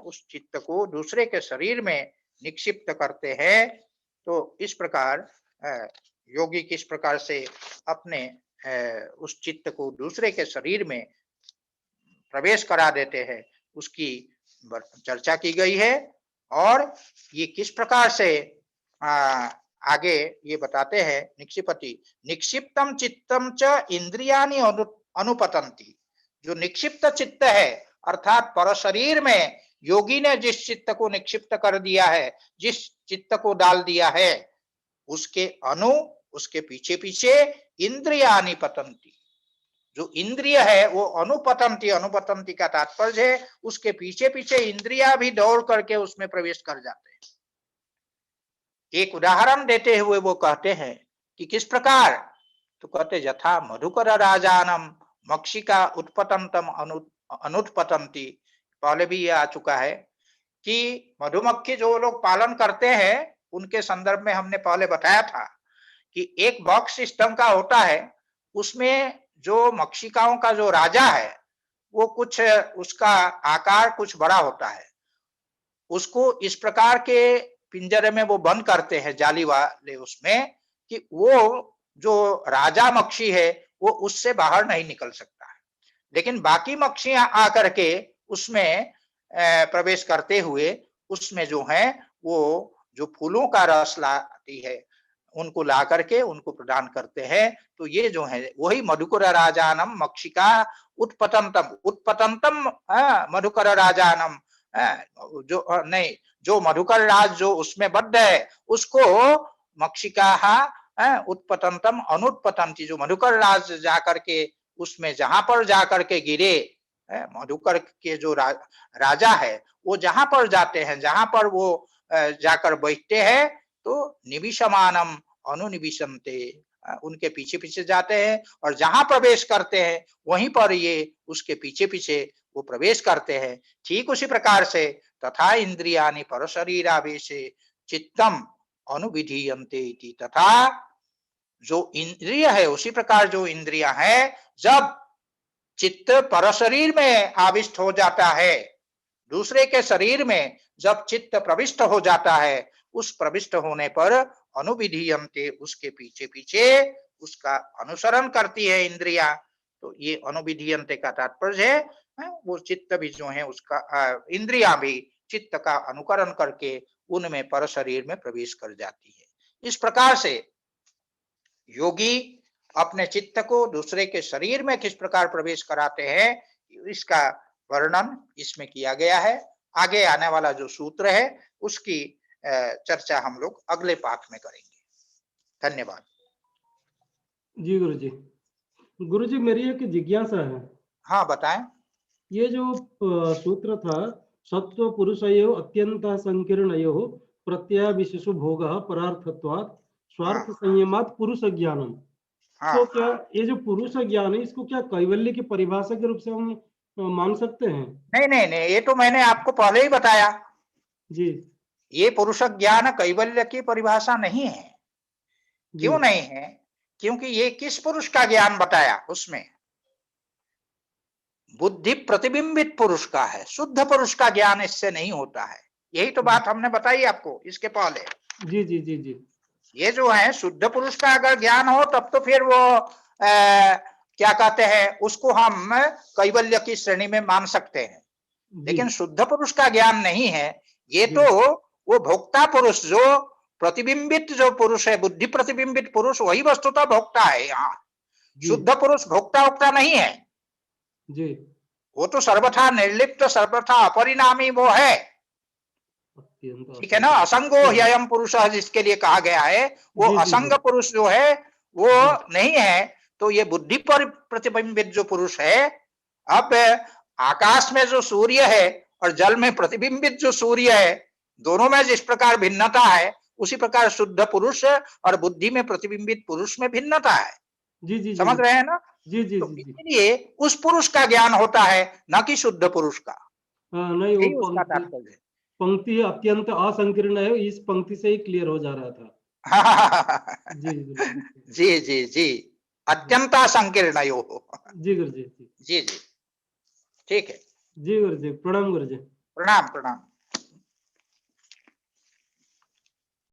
उस चित्त को दूसरे के शरीर में निक्षिप्त करते हैं। तो इस प्रकार योगी किस प्रकार से अपने उस चित्त को दूसरे के शरीर में प्रवेश करा देते हैं उसकी चर्चा की गई है। और ये किस प्रकार से आगे ये बताते हैं निक्षिपति, निक्षिप्तम चित्तम च इंद्रियानि अनुपतंती, जो निक्षिप्त चित्त है अर्थात पर शरीर में योगी ने जिस चित्त को निक्षिप्त कर दिया है, जिस चित्त को डाल दिया है उसके उसके पीछे पीछे इंद्रियानि पतंती, जो इंद्रिय है वो अनुपतंती, अनुपतंती का तात्पर्य है उसके पीछे पीछे इंद्रिया भी दौड़ करके उसमें प्रवेश कर जाते हैं। एक उदाहरण देते हुए वो कहते हैं कि किस प्रकार, तो कहते यथा मधुकर राजानम मक्षिका उत्पतंतम अनुत्पतंती, पहले भी ये आ चुका है कि मधुमक्खी जो लोग पालन करते हैं उनके संदर्भ में हमने पहले बताया था कि एक बॉक्स सिस्टम का होता है, उसमें जो मक्षिकाओं का जो राजा है वो कुछ उसका आकार कुछ बड़ा होता है, उसको इस प्रकार के पिंजरे में वो बंद करते हैं जाली वाले उसमें कि वो जो राजा मक्षी है वो उससे बाहर नहीं निकल सकता है, लेकिन बाकी मक्षियां आकर के उसमें प्रवेश करते हुए उसमें जो है वो जो फूलों का रस लाती है उनको ला करके उनको प्रदान करते हैं। तो ये जो है वही मधुकर राजानम मक्षिका उत्पतंतम, उत्पतंतम मधुकर राजानम, जो नहीं, जो मधुकर राज जो उसमें बद्ध है उसको मक्षिका उत्पतंतम अनुत्पतंती, जो मधुकर राज जाकर के उसमें जहां पर जाकर के गिरे, मधुकर के जो राजा है वो जहां पर जाते हैं, जहां पर वो जाकर बैठते हैं तो निविशमानम अनुनिविशन्ते, उनके पीछे पीछे जाते हैं और जहां प्रवेश करते हैं वहीं पर ये उसके पीछे पीछे वो प्रवेश करते हैं। ठीक उसी प्रकार से तथा इंद्रियानि पर शरीरावेशे चित्तम अनुविधीयन्ते इति, तथा जो इंद्रिय है उसी प्रकार जो इंद्रिया है जब चित्त पर शरीर में आविष्ट हो जाता है, दूसरे के शरीर में जब चित्त प्रविष्ट हो जाता है, उस प्रविष्ट होने पर अनुविधीयन्ते उसके पीछे पीछे उसका अनुसरण करती है इंद्रिया। तो ये अनुविधीयन्ते का तात्पर्य है वो चित्त भी जो है उसका इंद्रिया भी चित्त का अनुकरण करके उनमें पर शरीर में प्रवेश कर जाती है। इस प्रकार से योगी अपने चित्त को दूसरे के शरीर में किस प्रकार प्रवेश कराते हैं इसका वर्णन इसमें किया गया है। आगे आने वाला जो सूत्र है उसकी चर्चा हम लोग अगले पाठ में करेंगे। धन्यवाद। जी गुरुजी। गुरुजी मेरी एक जिज्ञासा है। हाँ बताएं। ये जो सूत्र था सत्व पुरुषयो अत्यंत संकीर्णयो प्रत्यय विशेषो भोगः परार्थत्वात् स्वार्थ संयमात् पुरुष ज्ञानम, तो क्या ये जो पुरुष ज्ञान है इसको क्या कैवल्य की परिभाषा के रूप से हम मान सकते हैं? नहीं नहीं नहीं, ये तो मैंने आपको पहले ही बताया जी, ये पुरुष ज्ञान कैवल्य की परिभाषा नहीं है। क्यों नहीं है? क्योंकि ये किस पुरुष का ज्ञान बताया, उसमें बुद्धि प्रतिबिंबित पुरुष का है, शुद्ध पुरुष का ज्ञान इससे नहीं होता है। यही तो बात हमने बताई आपको इसके पहले। जी जी जी जी। ये जो है शुद्ध पुरुष का अगर ज्ञान हो तब तो फिर वो क्या कहते हैं, उसको हम कैवल्य की श्रेणी में मान सकते हैं। जी लेकिन शुद्ध पुरुष का ज्ञान नहीं है, ये जी। तो वो भोक्ता पुरुष, जो प्रतिबिंबित जो पुरुष है, बुद्धि प्रतिबिंबित पुरुष, वही वस्तुतः भोक्ता है। यहाँ जी शुद्ध पुरुष भोक्ता उक्ता नहीं है, जी। वो तो सर्वथा निर्लिप्त, सर्वथा अपरिणामी वो है। अत्यंत ठीक है ना, असंगो ह्ययम पुरुष जिसके लिए कहा गया है, वो जी जी असंग जी पुरुष जो है वो जी नहीं है। तो ये बुद्धि पर प्रतिबिंबित जो पुरुष है, अब आकाश में जो सूर्य है और जल में प्रतिबिंबित जो सूर्य है, दोनों में जिस प्रकार भिन्नता है, उसी प्रकार शुद्ध पुरुष और बुद्धि में प्रतिबिंबित पुरुष में भिन्नता है। जी जी जी समझ रहे हैं ना? जी जी तो जी जी। इसलिए उस पुरुष का ज्ञान होता है, न कि शुद्ध पुरुष का। हाँ नहीं, वो यही उसका पंक्ति तात्पर्य है। पंक्ति अत्यंत असंकीर्ण है, इस पंक्ति से ही क्लियर हो जा रहा था। जी बिल्कुल। जी जी जी, जी अत्यंता संकीर्णयो। जी गुरु जी। जी जी, ठीक है। जी गुरु जी, प्रणाम गुरु जी। प्रणाम प्रणाम।